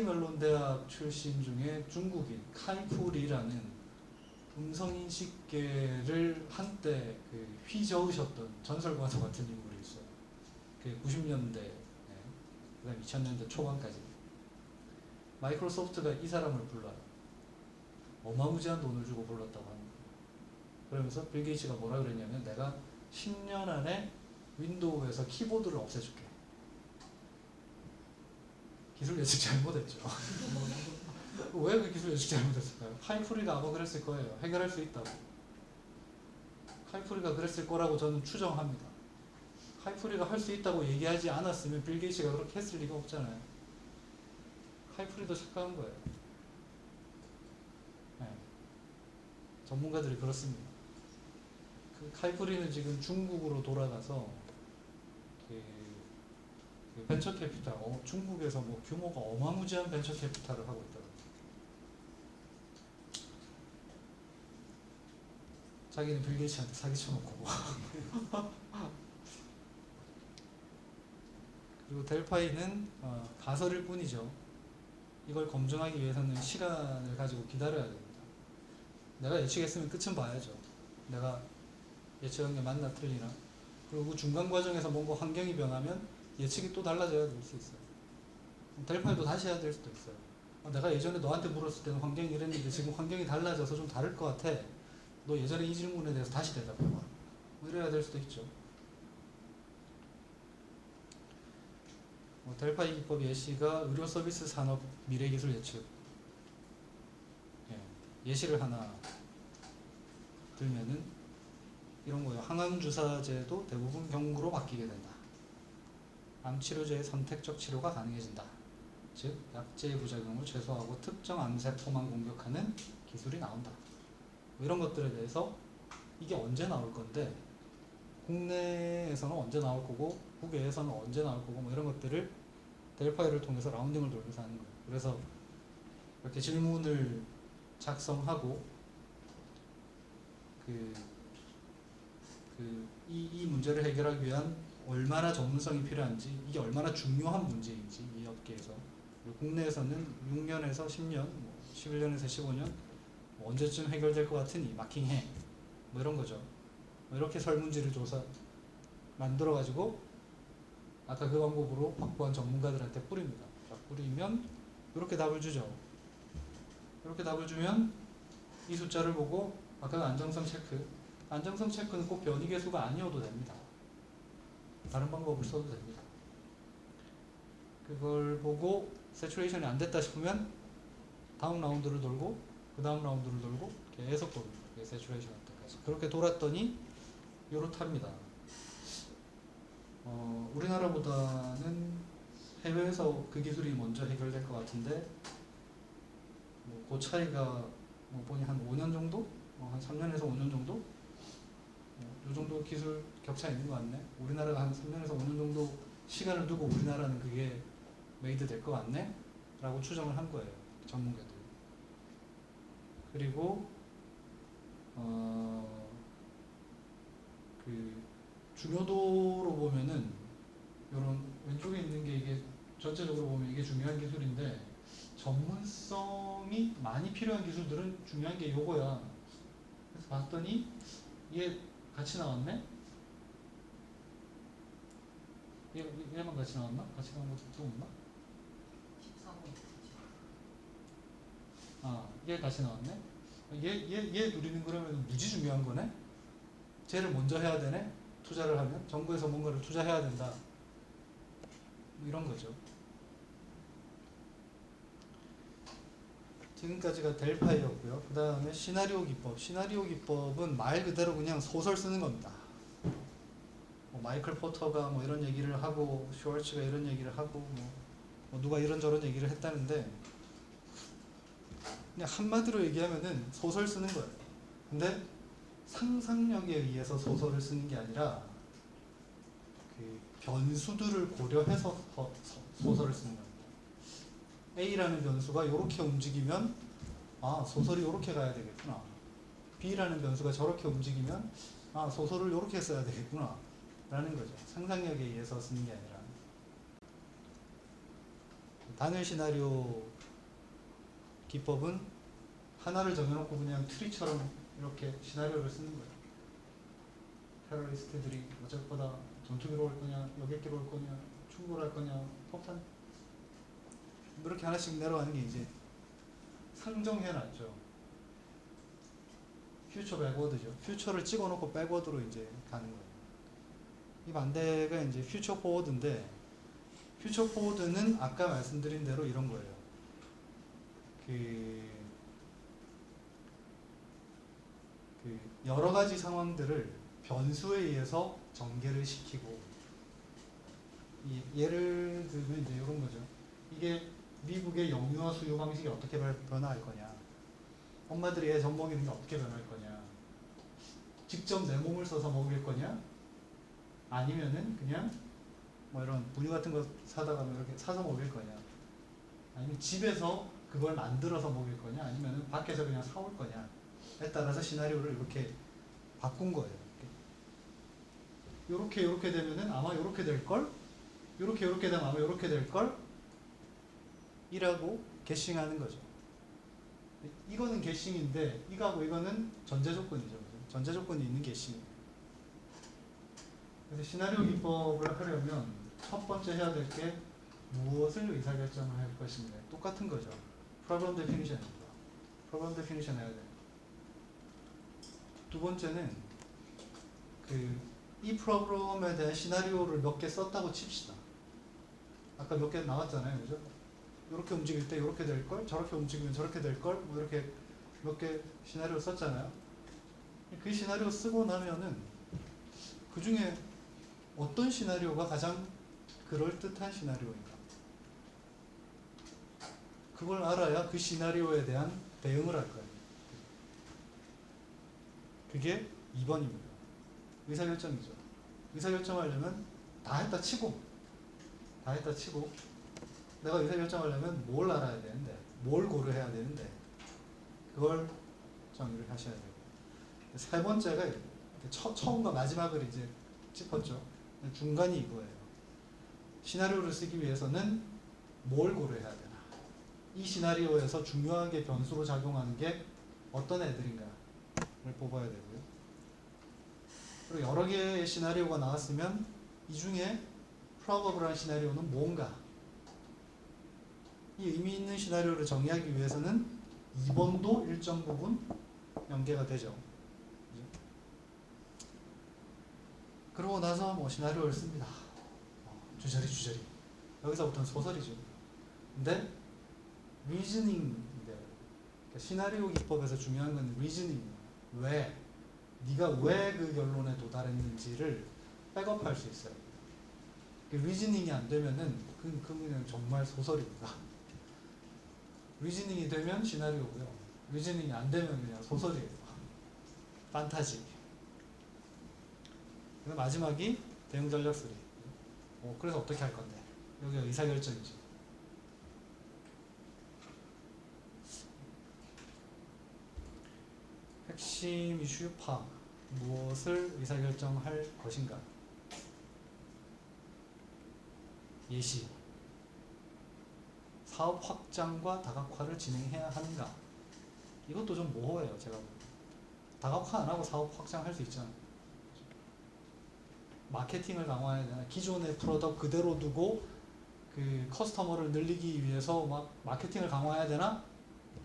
멜론 대학 출신 중에 중국인 카이푸리라는 음성인식계를 한때 휘저으셨던 전설과도 같은 인물이 있어요. 90년대, 그다음 2000년대 초반까지 마이크로소프트가 이 사람을 불러요. 어마무지한 돈을 주고 불렀다고 합니다. 그러면서 빌 게이츠가 뭐라 그랬냐면 내가 10년 안에 윈도우에서 키보드를 없애줄게. 기술 예측 잘못했죠. 왜 그 기술 예측 잘못했을까요? 카이푸리가 아마 그랬을 거예요. 해결할 수 있다고. 카이푸리가 그랬을 거라고 저는 추정합니다. 카이푸리가 할 수 있다고 얘기하지 않았으면 빌 게이츠가 그렇게 했을 리가 없잖아요. 카이푸리도 착각한 거예요. 네. 전문가들이 그렇습니다. 카이푸리는 지금 중국으로 돌아가서 벤처 캐피탈, 중국에서 뭐 규모가 어마무지한 벤처 캐피탈을 하고 있더라고요. 자기는 빌 게이츠한테 사기쳐놓고. 그리고 델파이는 가설일 뿐이죠. 이걸 검증하기 위해서는 시간을 가지고 기다려야 됩니다. 내가 예측했으면 끝은 봐야죠. 내가 예측한 게 맞나 틀리나. 그리고 중간 과정에서 뭔가 환경이 변하면 예측이 또 달라져야 될 수 있어요. 델파이도 다시 해야 될 수도 있어요. 내가 예전에 너한테 물었을 때는 환경이 이랬는데 지금 환경이 달라져서 좀 다를 것 같아. 너 예전에 이 질문에 대해서 다시 대답해봐. 뭐 이래야 될 수도 있죠. 델파이 기법 예시가 의료 서비스 산업 미래 기술 예측. 예시를 하나 들면은 이런 거예요. 항암 주사제도 대부분 경구로 바뀌게 된다. 암 치료제의 선택적 치료가 가능해진다. 즉 약제의 부작용을 최소화하고 특정 암세포만 공격하는 기술이 나온다. 뭐 이런 것들에 대해서 이게 언제 나올 건데 국내에서는 언제 나올 거고 국외에서는 언제 나올 거고 뭐 이런 것들을 델파이를 통해서 라운딩을 돌면서 하는 거예요. 그래서 이렇게 질문을 작성하고 이 문제를 해결하기 위한 얼마나 전문성이 필요한지 이게 얼마나 중요한 문제인지 이 업계에서 그리고 국내에서는 6년에서 10년, 뭐 11년에서 15년 뭐 언제쯤 해결될 것 같으니 마킹해 뭐 이런 거죠. 뭐 이렇게 설문지를 만들어 가지고 아까 그 방법으로 확보한 전문가들한테 뿌립니다. 자, 뿌리면 이렇게 답을 주죠. 이렇게 답을 주면 이 숫자를 보고 아까 안정성 체크는 꼭 변이 계수가 아니어도 됩니다. 다른 방법을 써도 됩니다. 그걸 보고 세츄레이션이 안 됐다 싶으면 다음 라운드를 돌고 그 다음 라운드를 돌고 계속 돕니다. 세츄레이션 할 때까지. 그렇게 돌았더니 요렇답니다. 우리나라보다는 해외에서 그 기술이 먼저 해결될 것 같은데 그 차이가 보니 한 5년 정도? 한 3년에서 5년 정도? 요 정도 기술 격차 있는 것 같네. 우리나라가 한 3년에서 5년 정도 시간을 두고 우리나라는 그게 메이드 될 것 같네? 라고 추정을 한 거예요. 전문가들. 그리고 중요도로 보면은 요런 왼쪽에 있는 게 이게 전체적으로 보면 이게 중요한 기술인데 전문성이 많이 필요한 기술들은 중요한 게 요거야. 그래서 봤더니 얘 같이 나왔네? 얘만 같이 나왔나? 같이 나온 것도 또 없나? 14번. 얘 같이 나왔네? 얘 누리는 거라면 무지 중요한 거네? 쟤를 먼저 해야 되네? 투자를 하면? 정부에서 뭔가를 투자해야 된다. 뭐 이런 거죠. 지금까지가 델파이였고요. 그 다음에 시나리오 기법. 시나리오 기법은 말 그대로 그냥 소설 쓰는 겁니다. 마이클 포터가 뭐 이런 얘기를 하고 슈왈츠가 이런 얘기를 하고 뭐 누가 이런저런 얘기를 했다는데 그냥 한마디로 얘기하면은 소설 쓰는 거예요. 근데 상상력에 의해서 소설을 쓰는 게 아니라 그 변수들을 고려해서 소설을 쓰는 겁니다. A라는 변수가 이렇게 움직이면 소설이 이렇게 가야 되겠구나. B라는 변수가 저렇게 움직이면 소설을 이렇게 써야 되겠구나 라는 거죠. 상상력에 의해서 쓰는 게 아니라. 단일 시나리오 기법은 하나를 정해놓고 그냥 트리처럼 이렇게 시나리오를 쓰는 거예요. 테러리스트들이 어쩔 거다, 전투기로 올 거냐, 여객기로 올 거냐, 충돌할 거냐, 폭탄 이렇게 하나씩 내려가는 게 이제 상정해놨죠. 퓨처 백워드죠. 퓨처를 찍어놓고 백워드로 이제 가는 거예요. 이 반대가 이제 퓨처 포워드인데, 퓨처 포워드는 아까 말씀드린 대로 이런 거예요. 여러 가지 상황들을 변수에 의해서 전개를 시키고, 예를 들면 이제 이런 거죠. 이게 미국의 영유아 수유 방식이 어떻게 변화할 거냐, 엄마들이 애 젖 먹이는 게 어떻게 변할 거냐, 직접 내 몸을 써서 먹일 거냐, 아니면은 그냥 뭐 이런 분유 같은 거 사다가 뭐 이렇게 사서 먹일 거냐, 아니면 집에서 그걸 만들어서 먹일 거냐, 아니면은 밖에서 그냥 사올 거냐에 따라서 시나리오를 이렇게 바꾼 거예요. 요렇게 되면은 아마 요렇게 될 걸, 요렇게 되면 아마 요렇게 될 걸 이라고 게싱하는 거죠. 이거는 게싱인데 이거하고 이거는 전제 조건이죠. 전제 조건이 있는 게싱이에요. 그래서 시나리오 기법을 하려면 첫 번째 해야 될 게 무엇을 의사결정을 할 것인가. 똑같은 거죠. Problem definition입니다. Problem definition 해야 돼요. 두 번째는 이 프로그램에 대한 시나리오를 몇 개 썼다고 칩시다. 아까 몇 개 나왔잖아요. 그죠? 이렇게 움직일 때 이렇게 될 걸, 저렇게 움직이면 저렇게 될 걸, 뭐 이렇게 몇 개 시나리오 썼잖아요. 그 시나리오 쓰고 나면은 그 중에 어떤 시나리오가 가장 그럴듯한 시나리오인가? 그걸 알아야 그 시나리오에 대한 대응을 할 거예요. 그게 2번입니다. 의사결정이죠. 의사결정하려면 다 했다 치고 내가 의사결정하려면 뭘 알아야 되는데, 뭘 고려해야 되는데, 그걸 정의를 하셔야 되고. 세 번째가 처음과 마지막을 이제 짚었죠. 중간이 이거예요. 시나리오를 쓰기 위해서는 뭘 고려해야 되나? 이 시나리오에서 중요하게 변수로 작용하는 게 어떤 애들인가를 뽑아야 되고요. 그리고 여러 개의 시나리오가 나왔으면 이 중에 프로버블한 시나리오는 뭔가? 이 의미 있는 시나리오를 정의하기 위해서는 2번도 일정 부분 연계가 되죠. 그러고 나서 뭐 시나리오를 씁니다. 주저리. 여기서부터는 소설이죠. 근데 리즈닝인데, 그러니까 시나리오 기법에서 중요한 건 리즈닝. 왜? 네가 왜 그 결론에 도달했는지를 백업할 수 있어요. 리즈닝이 안 되면은 그냥 정말 소설입니다. 리즈닝이 되면 시나리오고요. 리즈닝이 안 되면 그냥 소설이에요. 판타지. 그리고 마지막이 대응 전략 수립. 그래서 어떻게 할 건데? 여기가 의사결정이죠. 핵심 이슈 파악. 무엇을 의사결정할 것인가? 예시. 사업 확장과 다각화를 진행해야 하는가? 이것도 좀 모호해요. 제가 보기엔. 다각화 안 하고 사업 확장할 수 있잖아요. 마케팅을 강화해야 되나? 기존의 프로덕트 그대로 두고 그 커스터머를 늘리기 위해서 막 마케팅을 강화해야 되나?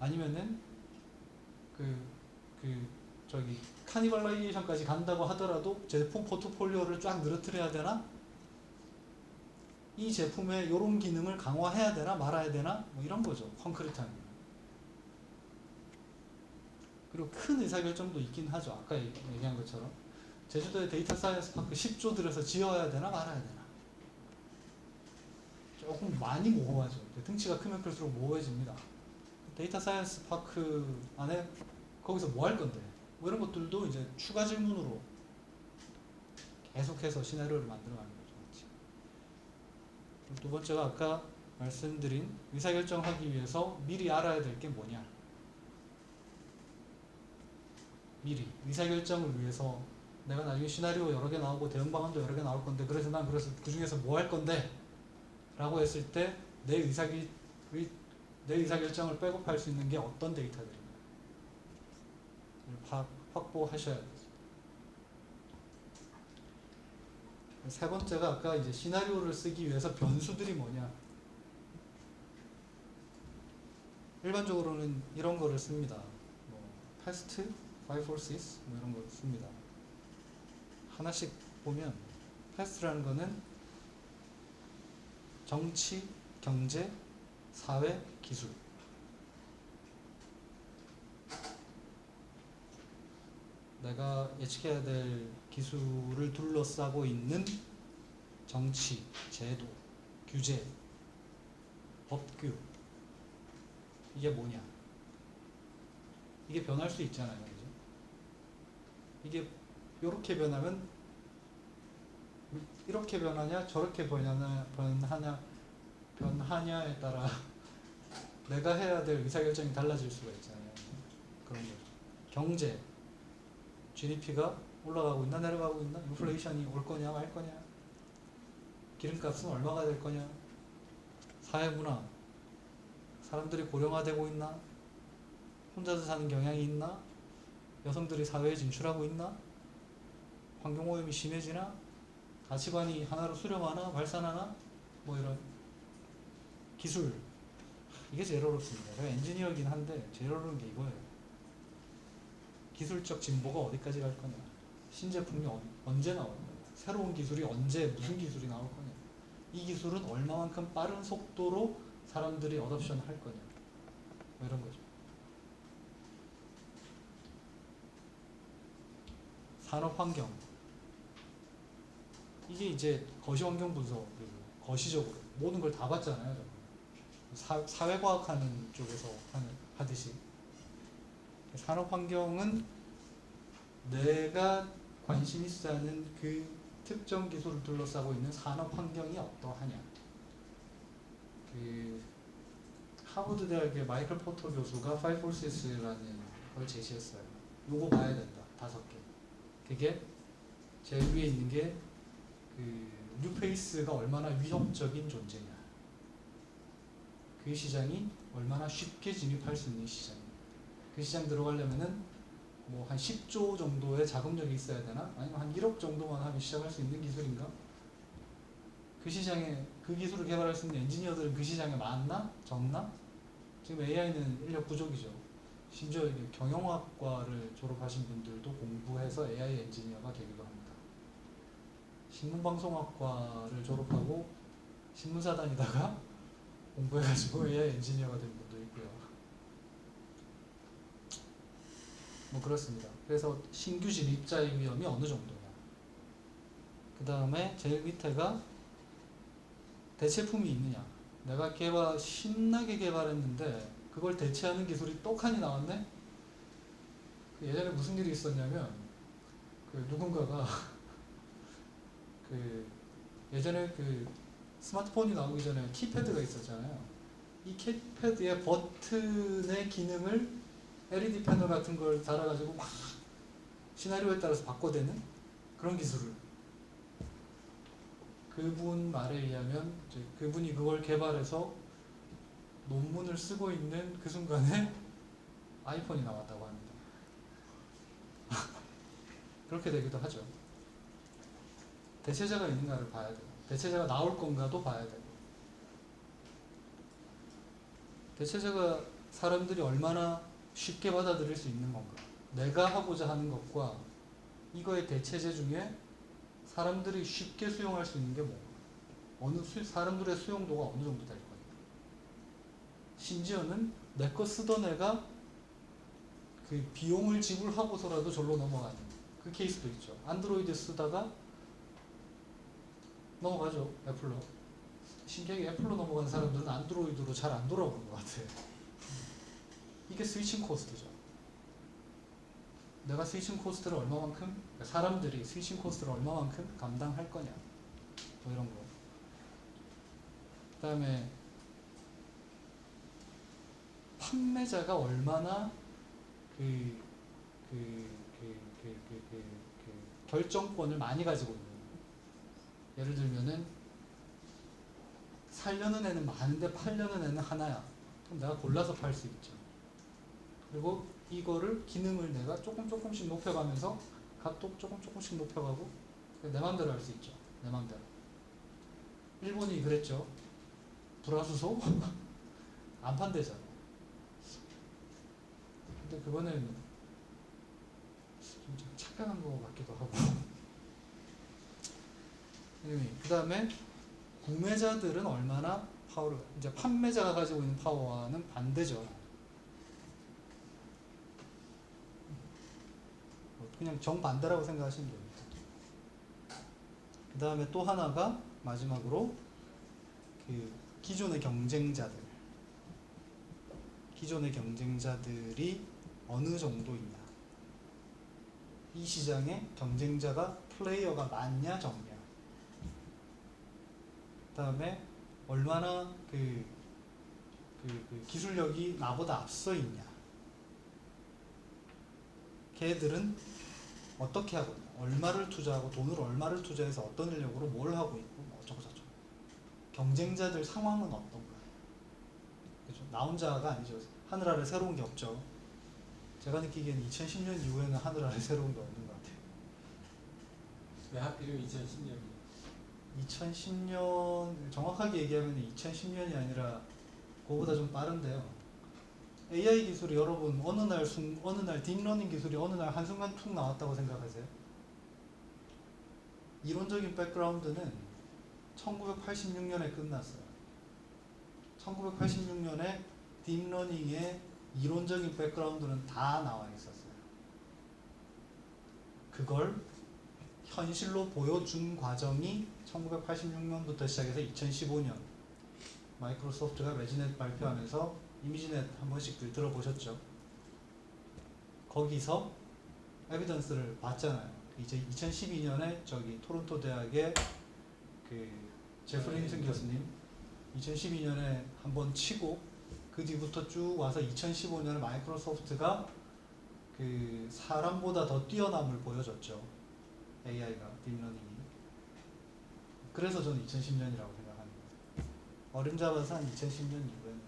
아니면은 저기 카니발라이제이션까지 간다고 하더라도 제품 포트폴리오를 쫙 늘어뜨려야 되나? 이 제품의 이런 기능을 강화해야 되나 말아야 되나? 뭐 이런 거죠. 콘크리트한. 그리고 큰 의사결정도 있긴 하죠. 아까 얘기한 것처럼 제주도에 데이터 사이언스 파크 10조 들여서 지어야 되나 말아야 되나? 조금 많이 모호하죠. 등치가 크면 클수록 모호해집니다. 데이터 사이언스 파크 안에 거기서 뭐 할 건데? 뭐 이런 것들도 이제 추가 질문으로 계속해서 시나리오를 만들어가는 거죠. 두 번째가 아까 말씀드린 의사결정하기 위해서 미리 알아야 될 게 뭐냐? 미리 의사결정을 위해서 내가 나중에 시나리오 여러 개 나오고 대응 방안도 여러 개 나올 건데 그래서 그 중에서 뭐 할 건데? 라고 했을 때 내 의사결정을 백업할 수 있는 게 어떤 데이터들인가? 확보하셔야 돼요. 세 번째가 아까 이제 시나리오를 쓰기 위해서 변수들이 뭐냐? 일반적으로는 이런 거를 씁니다. past, by forces 뭐 이런 걸 씁니다. 하나씩 보면 past라는 거는 정치, 경제, 사회, 기술. 내가 예측해야 될 기술을 둘러싸고 있는 정치, 제도, 규제, 법규. 이게 뭐냐? 이게 변할 수 있잖아요. 그죠? 이게 이렇게 변하면 이렇게 변하냐, 저렇게 변하냐에 따라 내가 해야 될 의사결정이 달라질 수가 있잖아요. 그런 거죠. 경제, GDP가 올라가고 있나 내려가고 있나, 인플레이션이 올 거냐 말 거냐, 기름값은 얼마가 될 거냐, 사회문화, 사람들이 고령화되고 있나, 혼자서 사는 경향이 있나, 여성들이 사회에 진출하고 있나, 환경오염이 심해지나, 가치관이 하나로 수렴하나 발산하나, 뭐 이런. 기술, 이게 제일 어렵습니다. 제가 엔지니어이긴 한데 제일 어려운 게 이거예요. 기술적 진보가 어디까지 갈 거냐, 신제품이 언제 나올 거냐, 새로운 기술이 언제 무슨 기술이 나올 거냐, 이 기술은 얼마만큼 빠른 속도로 사람들이 어답션 할 거냐, 뭐 이런 거죠. 산업환경, 이게 이제 거시환경 분석, 거시적으로 모든 걸 다 봤잖아요. 사회과학 하는 쪽에서 하듯이 산업 환경은 내가 관심 있어 하는 그 특정 기술을 둘러싸고 있는 산업 환경이 어떠하냐. 그 하버드 대학의 마이클 포터 교수가 5 forces라는 걸 제시했어요. 요거 봐야 된다. 5개. 그게 제일 위에 있는 게 그 뉴페이스가 얼마나 위협적인 존재냐. 그 시장이 얼마나 쉽게 진입할 수 있는 시장이냐. 그 시장 들어가려면은 뭐 한 10조 정도의 자금력이 있어야 되나? 아니면 한 1억 정도만 하면 시작할 수 있는 기술인가? 그 시장에 그 기술을 개발할 수 있는 엔지니어들은 그 시장에 많나? 적나? 지금 AI는 인력 부족이죠. 심지어 경영학과를 졸업하신 분들도 공부해서 AI 엔지니어가 되기도 합니다. 신문방송학과를 졸업하고 신문사 다니다가 공부해가지고 AI 엔지니어가 된 분도 있고요. 뭐 그렇습니다. 그래서 신규 진입자의 위험이 어느 정도냐. 그 다음에 제일 밑에가 대체품이 있느냐. 내가 신나게 개발했는데 그걸 대체하는 기술이 똑하니 나왔네? 그 예전에 무슨 일이 있었냐면 그 누군가가 그 예전에 그 스마트폰이 나오기 전에 키패드가 있었잖아요. 이 키패드의 버튼의 기능을 LED 패널 같은 걸 달아가지고 막 시나리오에 따라서 바꿔대는 그런 기술을, 그분 말에 의하면 이제 그분이 그걸 개발해서 논문을 쓰고 있는 그 순간에 아이폰이 나왔다고 합니다. 그렇게 되기도 하죠. 대체제가 있는가를 봐야 돼요. 대체제가 나올 건가도 봐야 되고, 대체제가 사람들이 얼마나 쉽게 받아들일 수 있는 건가. 내가 하고자 하는 것과 이거의 대체제 중에 사람들이 쉽게 수용할 수 있는 게 뭔가, 사람들의 수용도가 어느 정도 될 거냐. 심지어는 내 거 쓰던 애가 그 비용을 지불하고서라도 절로 넘어가는 그 케이스도 있죠. 안드로이드 쓰다가 넘어가죠. 애플로. 신기하게 애플로 넘어가는 사람들은 안드로이드로 잘 안 돌아오는 것 같아요. 이게 스위칭 코스트죠. 내가 스위칭 코스트를 얼마만큼, 사람들이 스위칭 코스트를 얼마만큼 감당할 거냐, 뭐 이런 거. 그 다음에 판매자가 얼마나 결정권을 많이 가지고 있는. 예를 들면은 살려는 애는 많은데 팔려는 애는 하나야. 그럼 내가 골라서 팔 수 있죠. 그리고 이거를 기능을 내가 조금씩 높여가면서 값도 조금씩 높여가고 내 맘대로 할 수 있죠. 내 맘대로. 일본이 그랬죠. 불화수소 안 판대잖아. 근데 그거는 좀 착각한 것 같기도 하고. 그 다음에 구매자들은 얼마나 파워를, 이제 판매자가 가지고 있는 파워와는 반대죠. 그냥 정반대라고 생각하시면 됩니다. 그 다음에 또 하나가 마지막으로 그 기존의 경쟁자들이 어느 정도 있냐. 이 시장에 경쟁자가 플레이어가 많냐 적냐. 그 다음에 얼마나 그 기술력이 나보다 앞서 있냐. 걔들은 어떻게 하고 있냐. 얼마를 투자하고 돈을 얼마를 투자해서 어떤 인력으로 뭘 하고 있고 뭐 어쩌고저쩌고. 경쟁자들 상황은 어떤가. 그렇죠? 나 혼자가 아니죠. 하늘 아래 새로운 게 없죠. 제가 느끼기에는 2010년 이후에는 하늘 아래 새로운 게 없는 것 같아요. 왜 하필이면 2010년이? 2010년, 정확하게 얘기하면 2010년이 아니라 그거보다 좀 빠른데요. AI 기술이 여러분 어느 날 딥러닝 기술이 어느 날 한순간 툭 나왔다고 생각하세요? 이론적인 백그라운드는 1986년에 끝났어요. 1986년에 딥러닝의 이론적인 백그라운드는 다 나와 있었어요. 그걸 현실로 보여준 과정이 1986년부터 시작해서 2015년 마이크로소프트가 레지넷 발표하면서 이미지넷 한 번씩들 들어보셨죠? 거기서 에비던스를 봤잖아요. 이제 2012년에 저기 토론토 대학의 그 제프리 힌튼 교수님 2012년에 한 번 치고 그 뒤부터 쭉 와서 2015년에 마이크로소프트가 그 사람보다 더 뛰어남을 보여줬죠. AI가 딥러닝이. 그래서 저는 2010년이라고 생각합니다. 어림잡아서 한 2010년 이후에는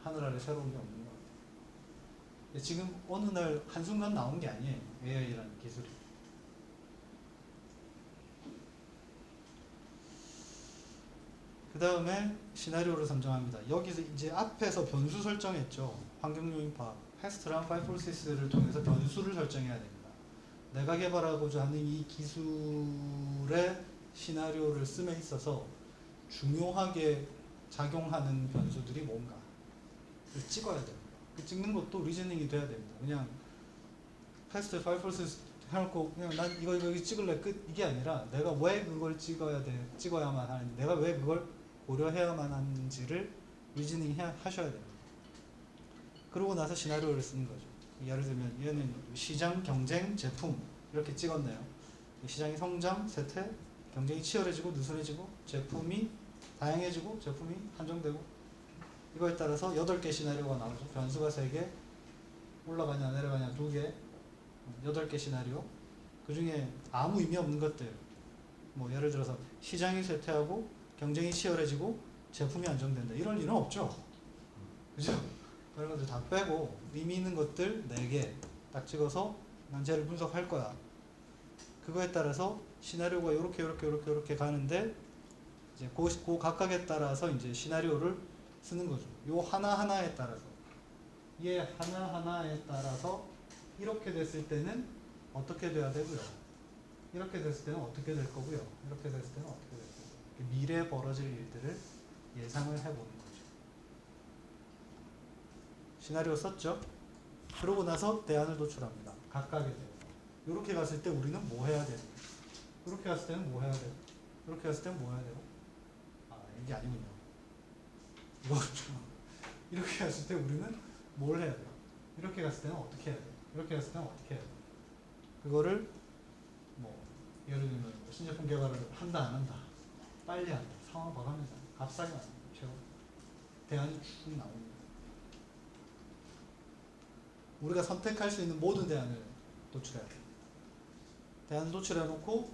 하늘 아래 새로운 게 없는 것 같아요. 지금 어느 날 한순간 나온 게 아니에요. AI라는 기술이. 그 다음에 시나리오를 선정합니다. 여기서 이제 앞에서 변수 설정했죠. 환경요인파, 패스트랑 파이폴시스를 통해서 변수를 설정해야 됩니다. 내가 개발하고자 하는 이 기술의 시나리오를 씀에 있어서 중요하게 작용하는 변수들이 뭔가 찍어야 됩니다. 그 찍는 것도 리즈닝이 돼야 됩니다. 그냥 패스트 파이폴시스 해놓고 그냥 난 이거 여기 찍을래 끝 이게 아니라 내가 왜 그걸 찍어야만 하는지, 내가 왜 그걸 고려해야만 하는지를 리즈닝 하셔야 됩니다. 그러고 나서 시나리오를 쓰는 거죠. 예를 들면 얘는 시장, 경쟁, 제품 이렇게 찍었네요. 시장이 성장, 쇠퇴, 경쟁이 치열해지고 느슨해지고 제품이 다양해지고 제품이 한정되고 이거에 따라서 8개 시나리오가 나오죠. 변수가 3개, 올라가냐 내려가냐 2개, 8개 시나리오. 그 중에 아무 의미 없는 것들, 뭐 예를 들어서 시장이 쇠퇴하고 경쟁이 치열해지고 제품이 안정된다, 이럴 리는 없죠. 그죠? 그런 것들 다 빼고 의미 있는 것들 4개 딱 찍어서 난 쟤를 분석할 거야. 그거에 따라서 시나리오가 이렇게 가는데 이제 그 각각에 따라서 이제 시나리오를 쓰는 거죠. 요 하나하나에 따라서, 얘 하나하나에 따라서 이렇게 됐을 때는 어떻게 돼야 되고요. 이렇게 됐을 때는 어떻게 될 거고요. 이렇게 됐을 때는 어떻게 될 거고요. 미래에 벌어질 일들을 예상을 해보는 거죠. 시나리오 썼죠? 그러고 나서 대안을 도출합니다. 각각에 대해서. 이렇게 갔을 때 우리는 뭐 해야 되고, 이렇게 갔을 때는 뭐 해야 되고, 이렇게 갔을 때는 뭐 해야 되고. 아, 이게 아니군요. 이렇게 갔을 때 우리는 뭘 해야 돼요? 이렇게 갔을 때는 어떻게 해야 돼요? 이렇게 갔을 때는 어떻게 해야 돼요? 그거를 뭐 예를 들면 신제품 개발을 한다 안 한다, 빨리 한다, 상황 봐가면서 값싸게 한다, 최고 대안이 쭉 나옵니다. 우리가 선택할 수 있는 모든 대안을 도출해야 돼요. 대안을 도출해놓고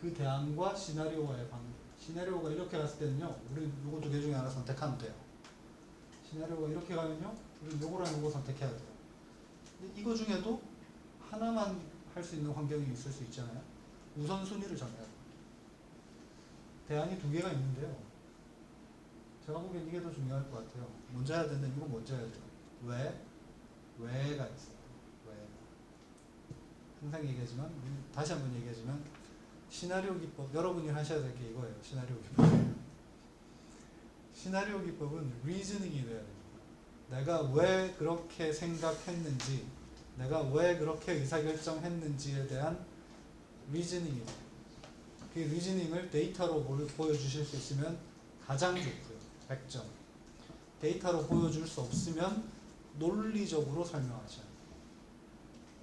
그 대안과 시나리오와의 관계, 시나리오가 이렇게 갔을 때는요, 우리 요거 2개 중에 하나 선택하면 돼요. 시나리오가 이렇게 가면요, 우리 요거랑 요거 선택해야 돼요. 근데 이거 중에도 하나만 할 수 있는 환경이 있을 수 있잖아요. 우선순위를 정해야 돼요. 대안이 2개가 있는데요, 제가 보기엔 이게 더 중요할 것 같아요. 먼저 해야 되는데 이거 먼저 해야 돼요. 왜가 있어요. 왜. 항상 얘기하지만, 다시 한번 얘기하지만, 시나리오 기법, 여러분이 하셔야 될 게 이거예요. 시나리오 기법. 시나리오 기법은 리즈닝이 돼야 됩니다. 내가 왜 그렇게 생각했는지, 내가 왜 그렇게 의사결정했는지에 대한 리즈닝이 돼요. 그 리즈닝을 데이터로 보여주실 수 있으면 가장 좋고요. 100점. 데이터로 보여줄 수 없으면 논리적으로 설명하셔야 돼요.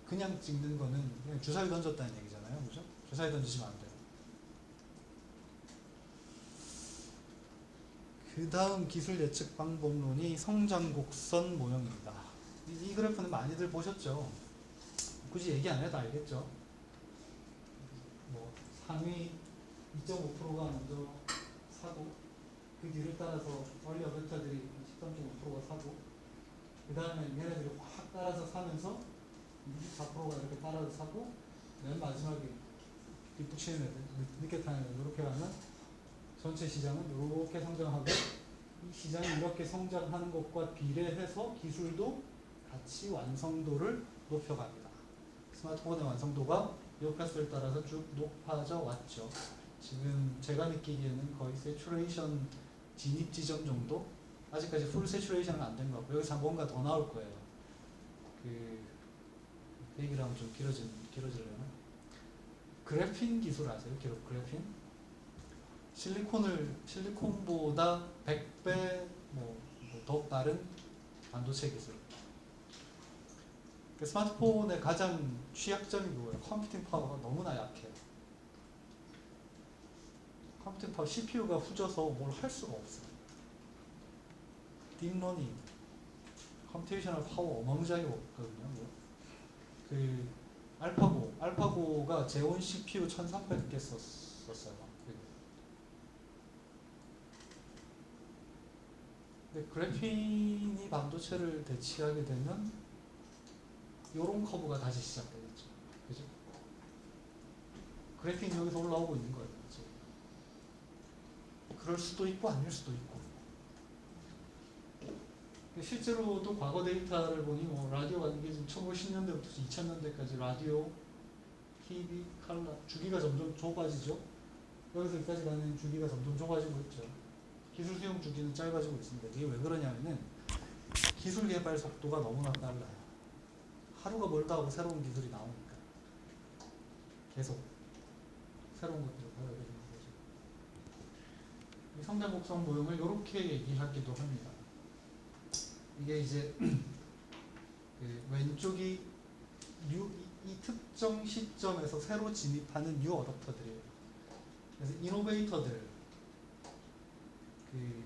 그냥 찍는 거는 그냥 주사위 던졌다는 얘기잖아요. 그죠? 주사위 던지시면 안 돼요. 그 다음 기술 예측 방법론이 성장 곡선 모형입니다. 이 그래프는 많이들 보셨죠? 굳이 얘기 안 해도 알겠죠? 뭐 상위 2.5%가 먼저 사고, 그 뒤를 따라서 얼리 어댑터들이 13.5%가 사고, 그 다음에 얘네들이 확 따라서 사면서 24%가 이렇게 따라서 사고, 맨 마지막에 뒷북치는 애들, 늦게 타는 애들, 이렇게 가면 전체 시장은 이렇게 성장하고, 이 시장이 이렇게 성장하는 것과 비례해서 기술도 같이 완성도를 높여갑니다. 스마트폰의 완성도가 이 패스를 따라서 쭉 높아져 왔죠. 지금 제가 느끼기에는 거의 세츄레이션 진입 지점 정도? 아직까지 풀 세츄레이션은 안 된 것 같고, 여기서 뭔가 더 나올 거예요. 그 얘기를 하면 좀 길어지려나? 그래핀 기술 아세요? 그래핀? 실리콘보다 100배 더 빠른 반도체 기술. 그 스마트폰의 가장 취약점이 뭐예요? 컴퓨팅 파워가 너무나 약해요. 컴퓨팅 파워, CPU가 후져서 뭘 할 수가 없어요. 딥러닝, 컴퓨테이셔널 파워 어마무지하게 없거든요. 그 알파고가 제온 CPU 1300개 썼어요. 근데 그래핀이 반도체를 대체하게 되면 요런 커브가 다시 시작되겠죠. 그죠? 그래핀이 여기서 올라오고 있는 거예요. 지금. 그럴 수도 있고 아닐 수도 있고. 실제로도 과거 데이터를 보니 라디오가 이게 지금 1910년대부터 2000년대까지 라디오, TV, 칼라 주기가 점점 좁아지죠. 여기서 여기까지 가는 주기가 점점 좁아지고 있죠. 기술 수용 주기는 짧아지고 있습니다. 이게 왜 그러냐면은 기술 개발 속도가 너무나 빨라요. 하루가 멀다 하고 새로운 기술이 나오니까 계속 새로운 것들을 배워야 되는 거죠. 이 성장 곡선 모형을 이렇게 얘기하기도 합니다. 이게 이제 그 왼쪽이 이 특정 시점에서 새로 진입하는 뉴 어댑터들이에요. 그래서 이노베이터들, 그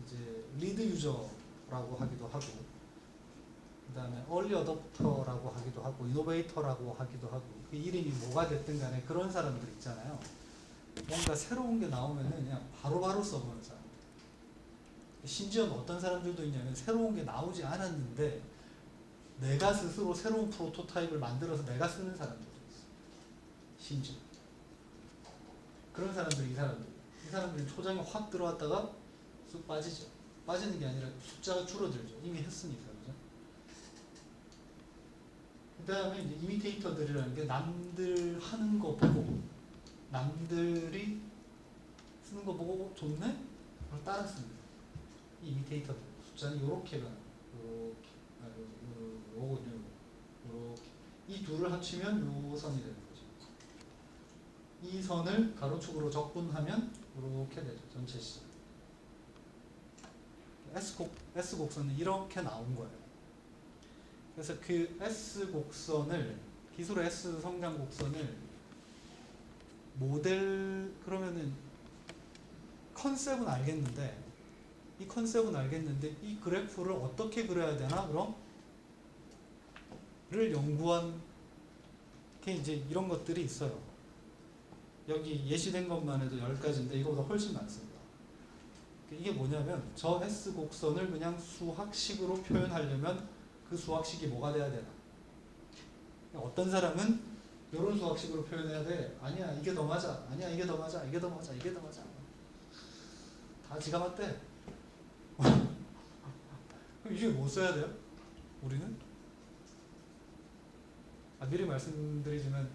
이제 리드 유저라고 하기도 하고, 그 다음에 얼리 어댑터라고 하기도 하고, 이노베이터라고 하기도 하고, 그 이름이 뭐가 됐든 간에 그런 사람들 있잖아요. 뭔가 새로운 게 나오면은 그냥 바로바로 써보는 사람. 심지어 어떤 사람들도 있냐면 새로운 게 나오지 않았는데 내가 스스로 새로운 프로토타입을 만들어서 내가 쓰는 사람들도 있어. 심지어 그런 사람들이 이 사람들이 초장에 확 들어왔다가 쑥 빠지죠. 빠지는 게 아니라 숫자가 줄어들죠. 이미 했으니까. 그죠? 그 다음에 이제 이미테이터들이라는 게 남들 하는 거 보고 남들이 쓰는 거 보고 좋네? 그걸 따라 씁니다. 이 이미테이터들 숫자는 요렇게 변해요. 요렇게 이 둘을 합치면 요 선이 되는 거죠. 이 선을 가로축으로 적분하면 이렇게 되죠. 전체 시작. S 곡선은 이렇게 나온 거예요. 그래서 그 S 곡선을 기술의 S 성장 곡선을 모델 그러면은 컨셉은 알겠는데 이 그래프를 어떻게 그려야 되나 그럼? 를 연구한 게 이제 이런 것들이 있어요. 여기 예시된 것만 해도 10가지인데 이거보다 훨씬 많습니다. 이게 뭐냐면 저 S 곡선을 그냥 수학식으로 표현하려면 그 수학식이 뭐가 돼야 되나? 어떤 사람은 이런 수학식으로 표현해야 돼. 아니야 이게 더 맞아. 아니야 이게 더 맞아. 이게 더 맞아. 이게 더 맞아. 다 지가 맞대. 그럼 이게 뭐 써야 돼요? 우리는? 미리 말씀드리지만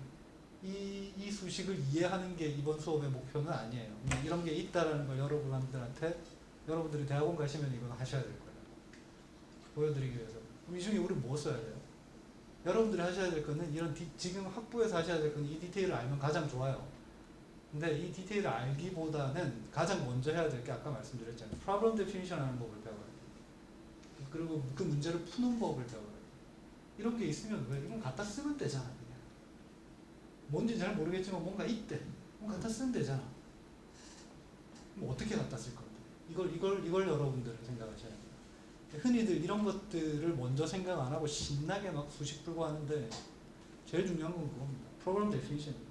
이 수식을 이해하는 게 이번 수업의 목표는 아니에요. 이런 게 있다라는 걸 여러분들이 대학원 가시면 이건 하셔야 될 거예요. 보여드리기 위해서. 그럼 이 중에 우리 뭐 써야 돼요? 여러분들이 하셔야 될 거는 지금 학부에서 하셔야 될 거는 이 디테일을 알면 가장 좋아요. 근데 이 디테일을 알기보다는 가장 먼저 해야 될 게 아까 말씀드렸잖아요. Problem definition 하는 법을 배워야 돼요. 그리고 그 문제를 푸는 법을 배워야 돼요. 이런 게 있으면 왜 이건 갖다 쓰면 되잖아. 그냥. 뭔지 잘 모르겠지만 뭔가 있대. 그럼 갖다 쓰면 되잖아. 그럼 어떻게 갖다 쓸 건데? 이걸 여러분들은 생각하셔야 돼요. 흔히들 이런 것들을 먼저 생각 안 하고 신나게 막 수식 풀고 하는데 제일 중요한 건 그겁니다. Problem definition.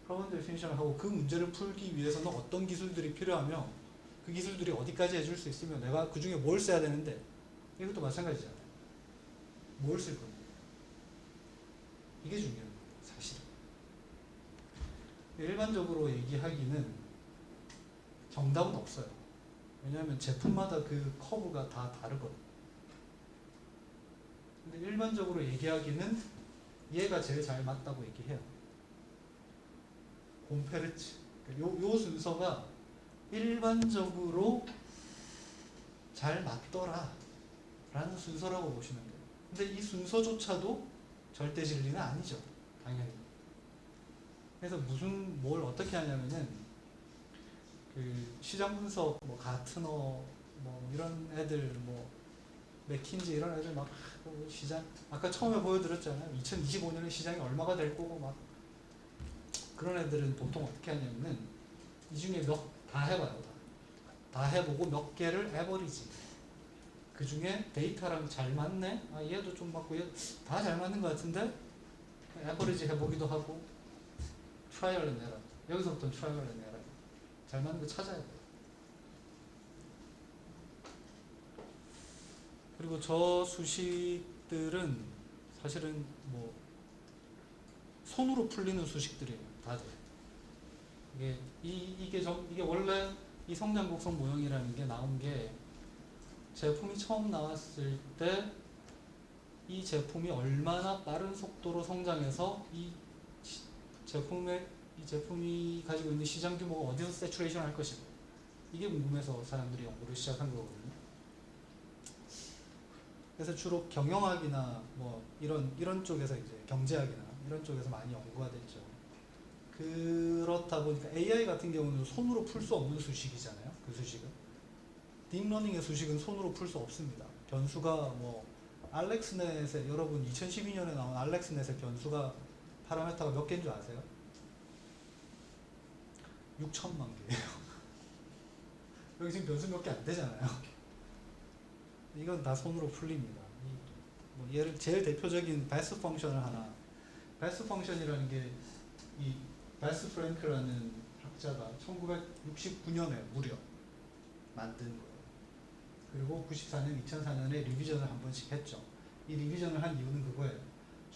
Problem definition을 하고 그 문제를 풀기 위해서는 어떤 기술들이 필요하며 그 기술들이 어디까지 해줄 수 있으며 내가 그 중에 뭘 써야 되는데 이것도 마찬가지잖아요. 뭘 쓸 건데. 이게 중요한 거예요. 사실은. 일반적으로 얘기하기는 정답은 없어요. 왜냐하면 제품마다 그 커브가 다 다르거든요. 근데 일반적으로 얘기하기는 얘가 제일 잘 맞다고 얘기해요. 곰페르츠. 요 순서가 일반적으로 잘 맞더라 라는 순서라고 보시면 돼요. 근데 이 순서조차도 절대 진리는 아니죠. 당연히. 그래서 뭘 어떻게 하냐면은 그 시장 분석 뭐 가트너 뭐 이런 애들 뭐 맥킨지 이런 애들 막 시장 아까 처음에 보여드렸잖아요. 2025년에 시장이 얼마가 될 거고 막 그런 애들은 보통 어떻게 하냐면은 이 중에 다 해봐요. 다 해보고 몇 개를 에버리지. 그 중에 데이터랑 잘 맞네. 아 얘도 좀 맞고 얘 다 잘 맞는 것 같은데 에버리지 해보기도 하고 트라이얼 앤 에러. 여기서부터는 트라이얼 앤 에러. 잘 맞는 거 찾아야 돼요. 그리고 저 수식들은 사실은 뭐 손으로 풀리는 수식들이에요. 다들. 이게 원래 이 성장 곡선 모형이라는 게 나온 게 제품이 처음 나왔을 때 이 제품이 얼마나 빠른 속도로 성장해서 이 제품이 가지고 있는 시장 규모가 어디서 세츄레이션 할 것인가. 이게 궁금해서 사람들이 연구를 시작한 거거든요. 그래서 주로 경영학이나 뭐 이런 쪽에서 이제 경제학이나 이런 쪽에서 많이 연구가 됐죠. 그렇다 보니까 AI 같은 경우는 손으로 풀 수 없는 수식이잖아요. 그 수식은 딥러닝의 수식은 손으로 풀 수 없습니다. 변수가 뭐 알렉스넷에 여러분 2012년에 나온 알렉스넷의 변수가 파라메터가 몇 개인 줄 아세요? 6천만 개예요. 여기 지금 변수 몇 개 안 되잖아요. 이건 다 손으로 풀립니다. 뭐 예를 제일 대표적인 베스 펑션을 하나. 베스 펑션이라는 게 이 베스 프랭크라는 학자가 1969년에 무려 만든 거예요. 그리고 94년, 2004년에 리비전을 한 번씩 했죠. 이 리비전을 한 이유는 그거예요.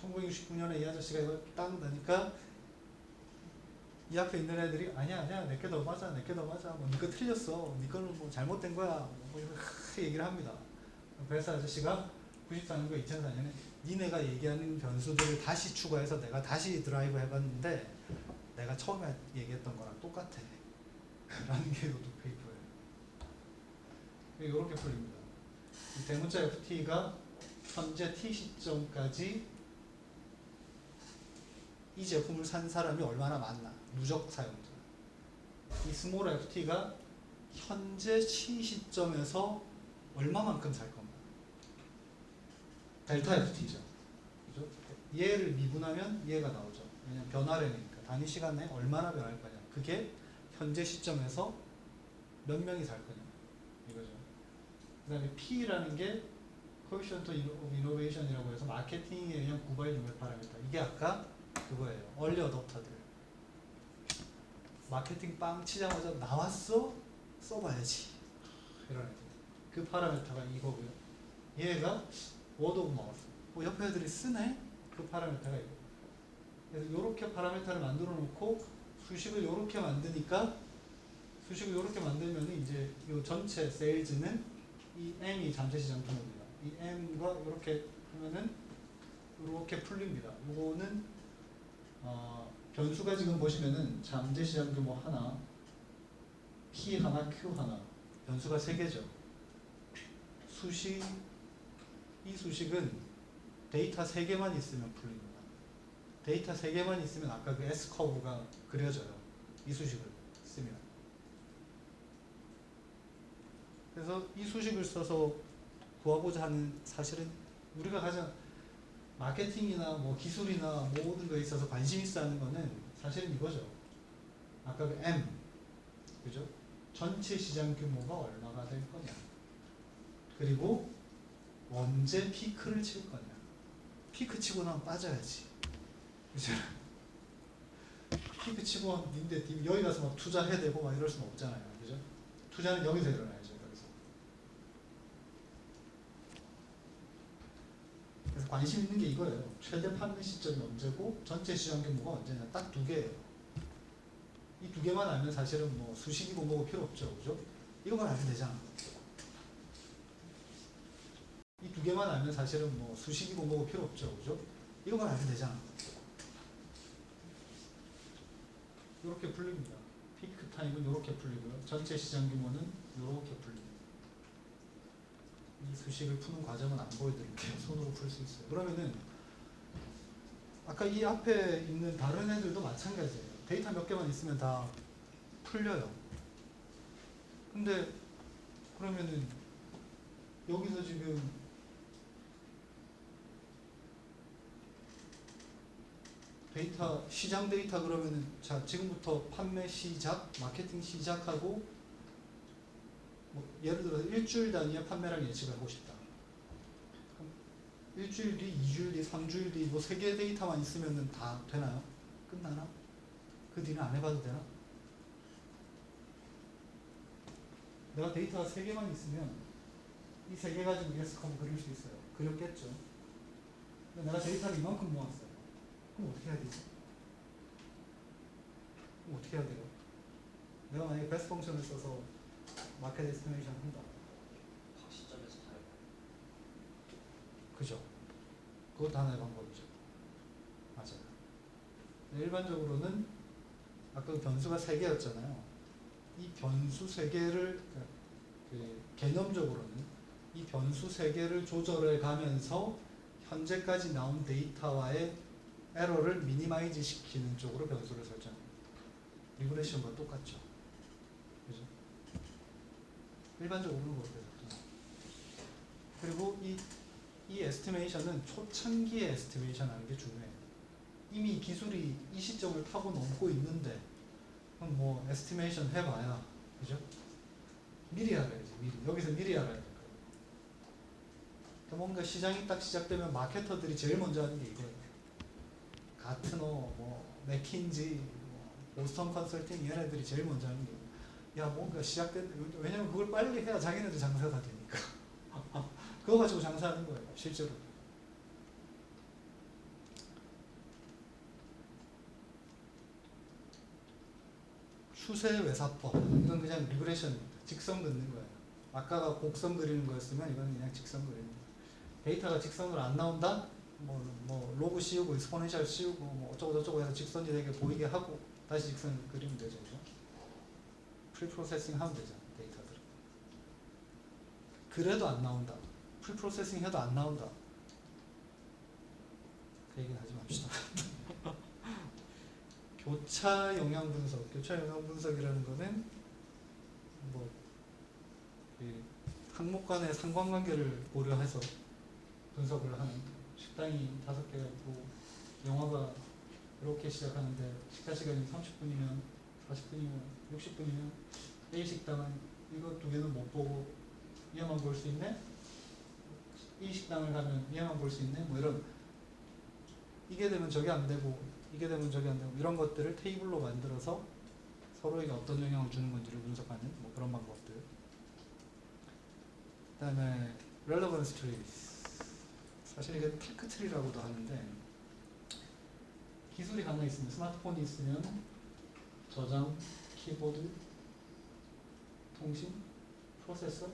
1969년에 이 아저씨가 이걸 딱 넣으니까 이 앞에 있는 애들이 아니야 내게 더 맞아 뭐 니거 틀렸어 니거는 뭐 잘못된 거야 뭐 이렇게 얘기를 합니다. 베스 아저씨가 94년과 2004년에 니네가 얘기하는 변수들을 다시 추가해서 내가 다시 드라이브 해봤는데 내가 처음에 얘기했던 거랑 똑같아 라는 게 이것도 페이퍼예요. 이렇게 풀립니다. 이 대문자 FT가 현재 T 시점까지 이 제품을 산 사람이 얼마나 많나. 누적 사용자. 이 스몰 FT가 현재 T 시점에서 얼마만큼 살 겁니다. 델타 FT죠. 그죠? 얘를 미분하면 얘가 나오죠. 왜냐면 변화량이니까. 단위 시간 내에 얼마나 변할 거냐. 그게 현재 시점에서 몇 명이 살 거냐. 이거죠. 그 다음에 P라는 게 Coefficient of Innovation이라고 해서 마케팅에 의한 구발 유무 파라미터. 이게 아까 그거예요. 얼리 어댑터들. 마케팅 빵 치자마자 나왔어? 써봐야지. 이런 애들. 그 파라미터가 이거고요. 얘가 워드 오브 마우스. 뭐 옆에 애들이 쓰네? 그 파라미터가 이거. 그래서 이렇게 파라미터를 만들어 놓고 수식을 이렇게 만드니까 수식을 이렇게 만들면 이제 이 전체 세일즈는 이 M이 잠재시장 규모입니다. 이 M과 이렇게 하면은 이렇게 풀립니다. 이거는 변수가 지금 보시면은 잠재시장 규모 하나, P 하나, Q 하나. 변수가 3개죠. 이 수식은 데이터 3개만 있으면 풀립니다. 데이터 3개만 있으면 아까 그 S커브가 그려져요. 이 수식을 쓰면. 그래서 이 수식을 써서 구하고자 하는 사실은 우리가 가장 마케팅이나 뭐 기술이나 모든 거에 있어서 관심 있어 하는 거는 사실은 이거죠. 아까 그 M. 그죠? 전체 시장 규모가 얼마가 될 거냐. 그리고 언제 피크를 칠 거냐. 피크 치고 나면 빠져야지. 그죠? 피크 치고 근데 여기 가서 막 투자해야 되고 막 이럴 수는 없잖아요. 그죠? 투자는 여기서 일어나야죠. 여기서. 그래서 관심 있는 게 이거예요. 최대 판매 시점이 언제고 전체 시장 규모가 언제냐. 딱 2개예요. 이 2개만 알면 사실은 뭐 수식이고 뭐고 필요 없죠. 그죠? 이거만 알면 되잖아. 이 2개만 알면 사실은 뭐 수식이고 뭐고 필요 없죠. 그죠? 이거만 알면 되잖아. 이렇게 풀립니다. 피크 타임은 이렇게 풀리고요. 전체 시장 규모는 이렇게 풀립니다. 이 수식을 푸는 과정은 안 보여드릴게요. 손으로 풀 수 있어요. 그러면은 아까 이 앞에 있는 다른 애들도 마찬가지예요. 데이터 몇 개만 있으면 다 풀려요. 근데 그러면은 여기서 지금 데이터 시장 데이터 그러면은 자 지금부터 판매 시작, 마케팅 시작하고 뭐 예를 들어서 일주일 단위의 판매량 예측을 하고 싶다. 그럼 일주일 뒤, 2주일 뒤, 3주일 뒤 뭐 3개 데이터만 있으면은 다 되나요? 끝나나? 그 뒤는 안 해봐도 되나? 내가 데이터가 3개만 있으면 이 3개 가지고 ES 커브 그릴 수 있어요. 그렸겠죠. 근데 내가 데이터를 이만큼 모았어요. 그럼 어떻게 해야 되지? 그럼 어떻게 해야 돼요? 내가 만약에 베스트 펑션을 써서 마켓 에스티메이션 한다. 각 시점에서 다 해봐요. 그죠? 그것도 하나의 방법이죠. 맞아요. 일반적으로는 아까 그 변수가 3개였잖아요. 이 변수 3개를 개념적으로는 이 변수 3개를 조절해 가면서 현재까지 나온 데이터와의 에러를 미니마이즈 시키는 쪽으로 변수를 설정합니다. 리그레션과 똑같죠. 그죠? 일반적으로는 그렇게 설정합니다. 그리고 이 에스티메이션은 초창기의 에스티메이션 하는 게 중요해요. 이미 기술이 이 시점을 타고 넘고 있는데 그럼 뭐 에스티메이션 해봐야 그죠? 미리 알아야지. 여기서 미리 알아야 될 거예요. 그러니까 뭔가 시장이 딱 시작되면 마케터들이 제일 먼저 하는 게 이거예요. 가트너, 뭐 맥킨지, 뭐 보스턴 컨설팅 얘네들이 제일 먼저 하는 게 야 뭔가 왜냐면 그걸 빨리 해야 자기네들 장사가 되니까 그거 가지고 장사하는 거예요. 실제로. 추세 외사법 이건 그냥 리그레션입니다. 직선 긋는 거예요. 아까가 곡선 그리는 거였으면 이건 그냥 직선 그리는 거예요. 데이터가 직선으로 안 나온다? 뭐 로그 씌우고 익스포넨셜 씌우고 뭐 어쩌고 저쩌고 해서 직선이 되게 보이게 하고 다시 직선 그리면 되죠. 그죠? 프리프로세싱 하면 되죠. 데이터들. 그래도 안 나온다. 프리프로세싱 해도 안 나온다. 그 얘기는 하지 맙시다. 교차 영향 분석. 교차 영향 분석이라는 거는 뭐 항목 간의 상관관계를 고려해서 분석을 하는 식당이 5개가 있고 영화가 이렇게 시작하는데 식사 시간이 30분이면 40분이면 60분이면 A 식당은 이거 2개는 못 보고 얘만 볼 수 있네? 이 식당을 가면 얘만 볼 수 있네? 뭐 이런 이게 되면 저게 안 되고 이게 되면 저게 안 되고 이런 것들을 테이블로 만들어서 서로에게 어떤 영향을 주는 건지를 분석하는 뭐 그런 방법들. 그 다음에 relevance trees. 사실 이게 테크 트리라고도 하는데 기술이 하나 있으면 스마트폰이 있으면 저장, 키보드, 통신, 프로세서는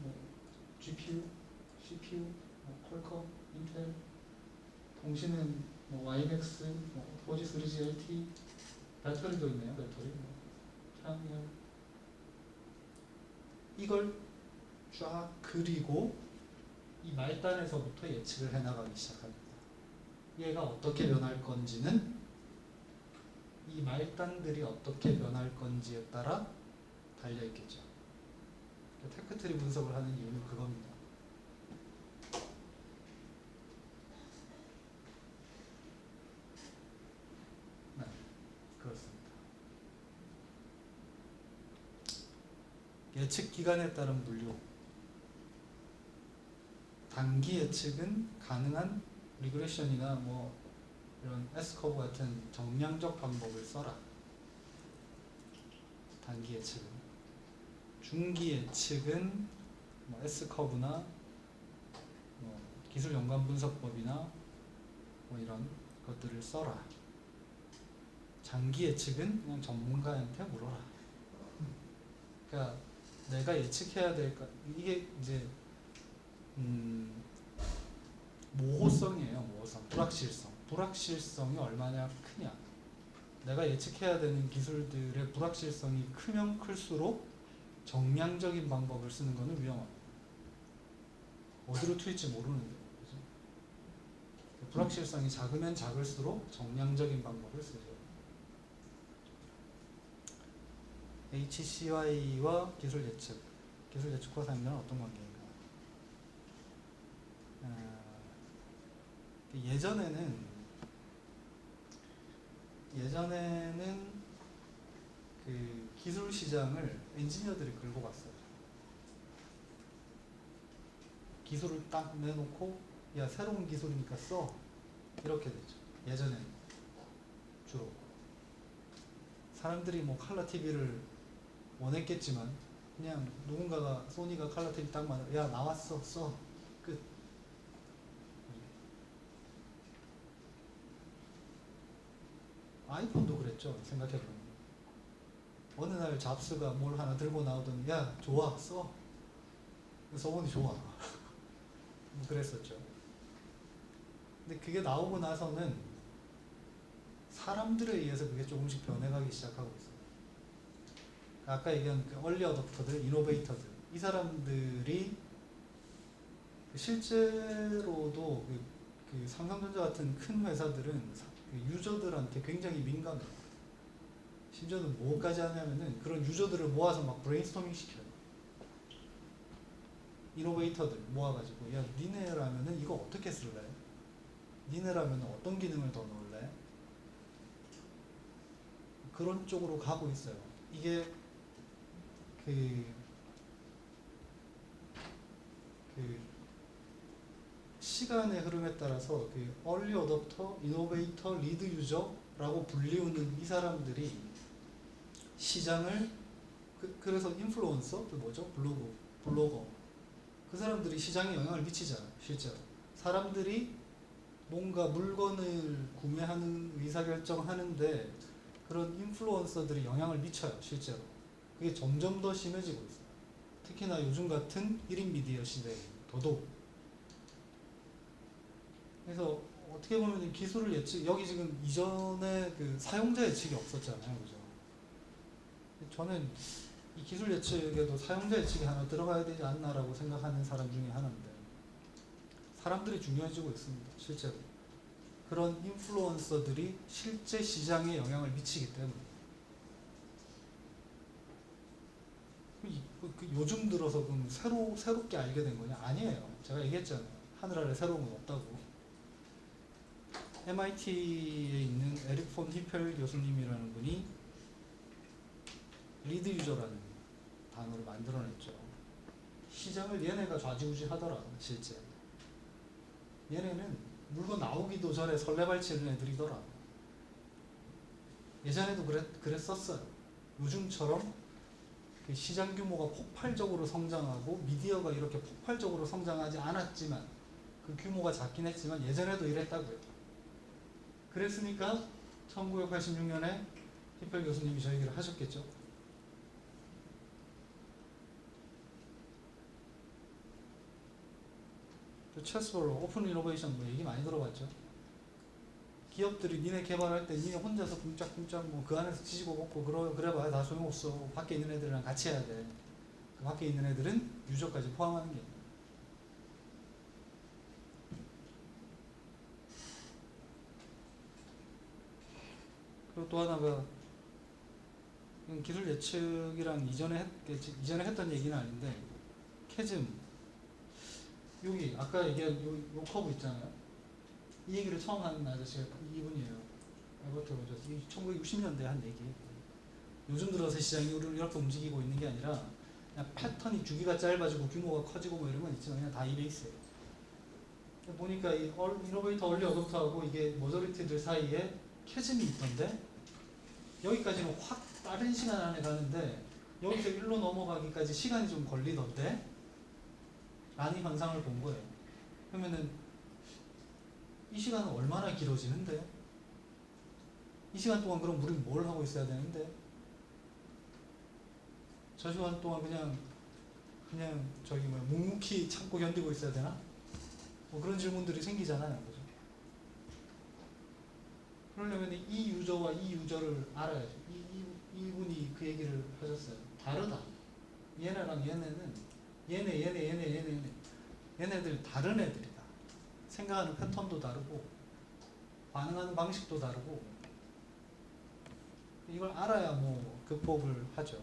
뭐 GPU, CPU, 뭐 퀄컴, 인텔, 통신은 뭐 YMAX, 뭐 4G, 3G, LTE, 배터리도 있네요. 배터리, 뭐 태양열. 이걸 쫙 그리고 이 말단에서부터 예측을 해나가기 시작합니다. 얘가 어떻게 변할 건지는 이 말단들이 어떻게 변할 건지에 따라 달려있겠죠. 테크트리 분석을 하는 이유는 그겁니다. 네, 그렇습니다. 예측 기간에 따른 분류. 단기 예측은 가능한 리그레션이나 뭐 이런 S커브 같은 정량적 방법을 써라. 단기 예측은. 중기 예측은 뭐 S커브나 뭐 기술 연관 분석법이나 뭐 이런 것들을 써라. 장기 예측은 그냥 전문가한테 물어라. 그러니까 내가 예측해야 될 것, 이게 이제 모호성이에요. 모호성, 불확실성이 얼마나 크냐. 내가 예측해야 되는 기술들의 불확실성이 크면 클수록 정량적인 방법을 쓰는 것은 위험합니다. 어디로 튈지 모르는데, 그죠? 불확실성이 작으면 작을수록 정량적인 방법을 쓰죠. HCY와 기술 예측과 사용자는 어떤 관계인가? 예전에는 그 기술 시장을 엔지니어들이 끌고 갔어요. 기술을 딱 내놓고 야 새로운 기술이니까 써 이렇게 되죠. 예전에는 주로 사람들이 뭐 칼라 TV를 원했겠지만 그냥 누군가가 소니가 칼라 TV 딱 만들어 야 나왔어 써 끝. 아이폰도 그랬죠. 생각해보면 어느 날 잡스가 뭘 하나 들고 나오더니 야 좋아 써 써보니 좋아 뭐 그랬었죠. 근데 그게 나오고 나서는 사람들에 의해서 그게 조금씩 변해가기 시작하고 있어요. 아까 얘기한 그 얼리 어댑터들, 이노베이터들 이 사람들이 실제로도 그 삼성전자 같은 큰 회사들은 그 유저들한테 굉장히 민감해요. 심지어는 뭐까지 하냐면은 그런 유저들을 모아서 막 브레인스토밍 시켜요. 이노베이터들 모아가지고 야 니네라면은 이거 어떻게 쓸래? 니네라면은 어떤 기능을 더 넣을래? 그런 쪽으로 가고 있어요. 이게 그 시간의 흐름에 따라서 그 얼리 어댑터, 이노베이터, 리드 유저라고 불리우는 이 사람들이 시장을 그래서 인플루언서, 그 뭐죠? 블로거 그 사람들이 시장에 영향을 미치잖아요. 실제로 사람들이 뭔가 물건을 구매하는 의사결정하는데 그런 인플루언서들이 영향을 미쳐요. 실제로 그게 점점 더 심해지고 있어요. 특히나 요즘 같은 1인 미디어 시대에 더더욱. 그래서 어떻게 보면 기술을 예측 여기 지금 이전에 그 사용자 예측이 없었잖아요. 그죠? 저는 이 기술 예측에도 사용자 예측이 하나 들어가야 되지 않나라고 생각하는 사람 중에 하나인데 사람들이 중요해지고 있습니다. 실제로 그런 인플루언서들이 실제 시장에 영향을 미치기 때문에 요즘 들어서 그럼 새롭게 알게 된 거냐? 아니에요. 제가 얘기했잖아요. 하늘 아래 새로운 건 없다고. MIT에 있는 에릭 폰 히펠 교수님이라는 분이 리드 유저라는 단어를 만들어냈죠. 시장을 얘네가 좌지우지하더라. 실제 얘네는 물건 나오기도 전에 설레발치는 애들이더라. 예전에도 그랬었어요. 요즘처럼 그 시장 규모가 폭발적으로 성장하고 미디어가 이렇게 폭발적으로 성장하지 않았지만 그 규모가 작긴 했지만 예전에도 이랬다고요. 그랬으니까 1986년에 히펠 교수님이 저 얘기를 하셨겠죠. 체스볼로 오픈 이노베이션 뭐 얘기 많이 들어봤죠. 기업들이 니네 개발할 때 니네 혼자서 쿵짝쿵짝 뭐 그 안에서 지지고 먹고 그래봐야 다 소용없어. 밖에 있는 애들이랑 같이 해야 돼. 그 밖에 있는 애들은 유저까지 포함하는 게. 그리고 또 하나가 기술 예측이랑 이전에 했던 얘기는 아닌데 캐즘 여기 아까 얘기한 요 커브 있잖아요. 이 얘기를 처음 하는 아저씨가 이분이에요. 에버트 로저스. 1960년대에 한 얘기. 요즘 들어서 시장이 이렇게 움직이고 있는 게 아니라 그냥 패턴이 주기가 짧아지고 규모가 커지고 뭐 이런 건 있지만 그냥 다 이 베이스예요. 보니까 이 이노베이터 얼리 어댑터하고 이게 모조리티들 사이에 캐즘이 있던데 여기까지는 확 빠른 시간 안에 가는데 여기서 일로 넘어가기까지 시간이 좀 걸리던데 라는 현상을 본 거예요. 그러면은 이 시간은 얼마나 길어지는데? 이 시간 동안 그럼 우리는 뭘 하고 있어야 되는데? 저 시간 동안 그냥 저기 묵묵히 참고 견디고 있어야 되나? 뭐 그런 질문들이 생기잖아요. 그죠? 그러려면 이 유저와 이 유저를 알아야죠. 이분이 그 얘기를 하셨어요. 다르다. 얘네랑 얘네들 다른 애들이다. 생각하는 패턴도 다르고 반응하는 방식도 다르고 이걸 알아야 뭐 극복을 하죠.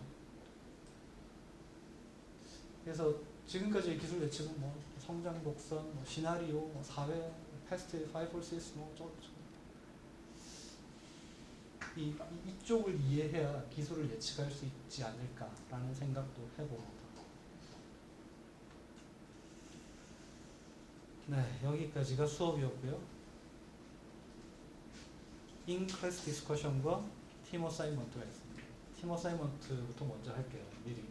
그래서 지금까지의 기술 예측은 뭐 성장 곡선, 뭐 시나리오, 뭐 사회, 패스트, 파이폴시스 뭐 이쪽을 이해해야 기술을 예측할 수 있지 않을까라는 생각도 해봅니다. 네, 여기까지가 수업이었고요. 인클래스 디스커션과 팀 어사이먼트가 있습니다. 팀 어사이먼트부터 먼저 할게요. 미리.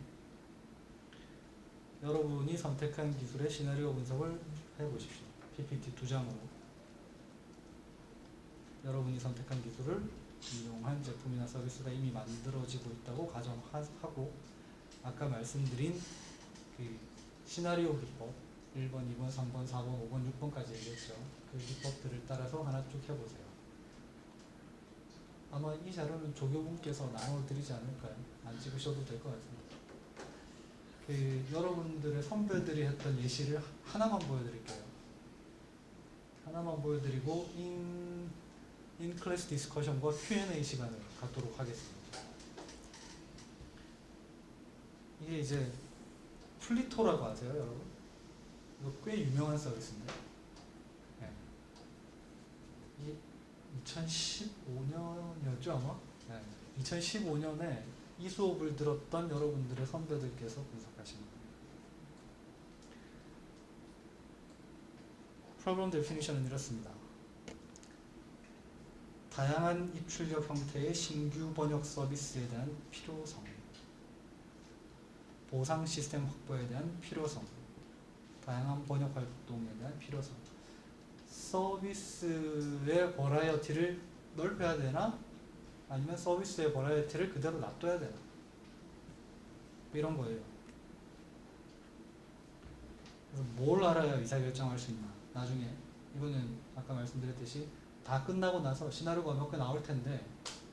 여러분이 선택한 기술의 시나리오 분석을 해보십시오. PPT 2장으로. 여러분이 선택한 기술을 이용한 제품이나 서비스가 이미 만들어지고 있다고 가정하고 아까 말씀드린 그 시나리오 기법 1번, 2번, 3번, 4번, 5번, 6번까지 얘기했죠. 그 기법들을 따라서 하나 쭉 해보세요. 아마 이 자료는 조교분께서 나눠드리지 않을까요? 안 찍으셔도 될 것 같습니다. 그 여러분들의 선배들이 했던 예시를 하나만 보여드릴게요. 하나만 보여드리고 인클래스 디스커션과 Q&A 시간을 갖도록 하겠습니다. 이게 이제 플리토라고 아세요, 여러분? 이거 꽤 유명한 서비스인데. 네. 이게 2015년이었죠 아마? 네. 2015년에 이 수업을 들었던 여러분들의 선배들께서 분석하신 겁니다. 프로그램 데피니션은 이렇습니다. 다양한 입출력 형태의 신규 번역 서비스에 대한 필요성, 보상 시스템 확보에 대한 필요성, 다양한 번역 활동에 대한 필요성, 서비스의 버라이어티를 넓혀야 되나? 아니면 서비스의 버라이어티를 그대로 놔둬야 되나? 이런 거예요. 그래서 뭘 알아야 의사결정할 수 있나? 나중에 이거는 아까 말씀드렸듯이 다 끝나고 나서 시나리오가 몇 개 나올 텐데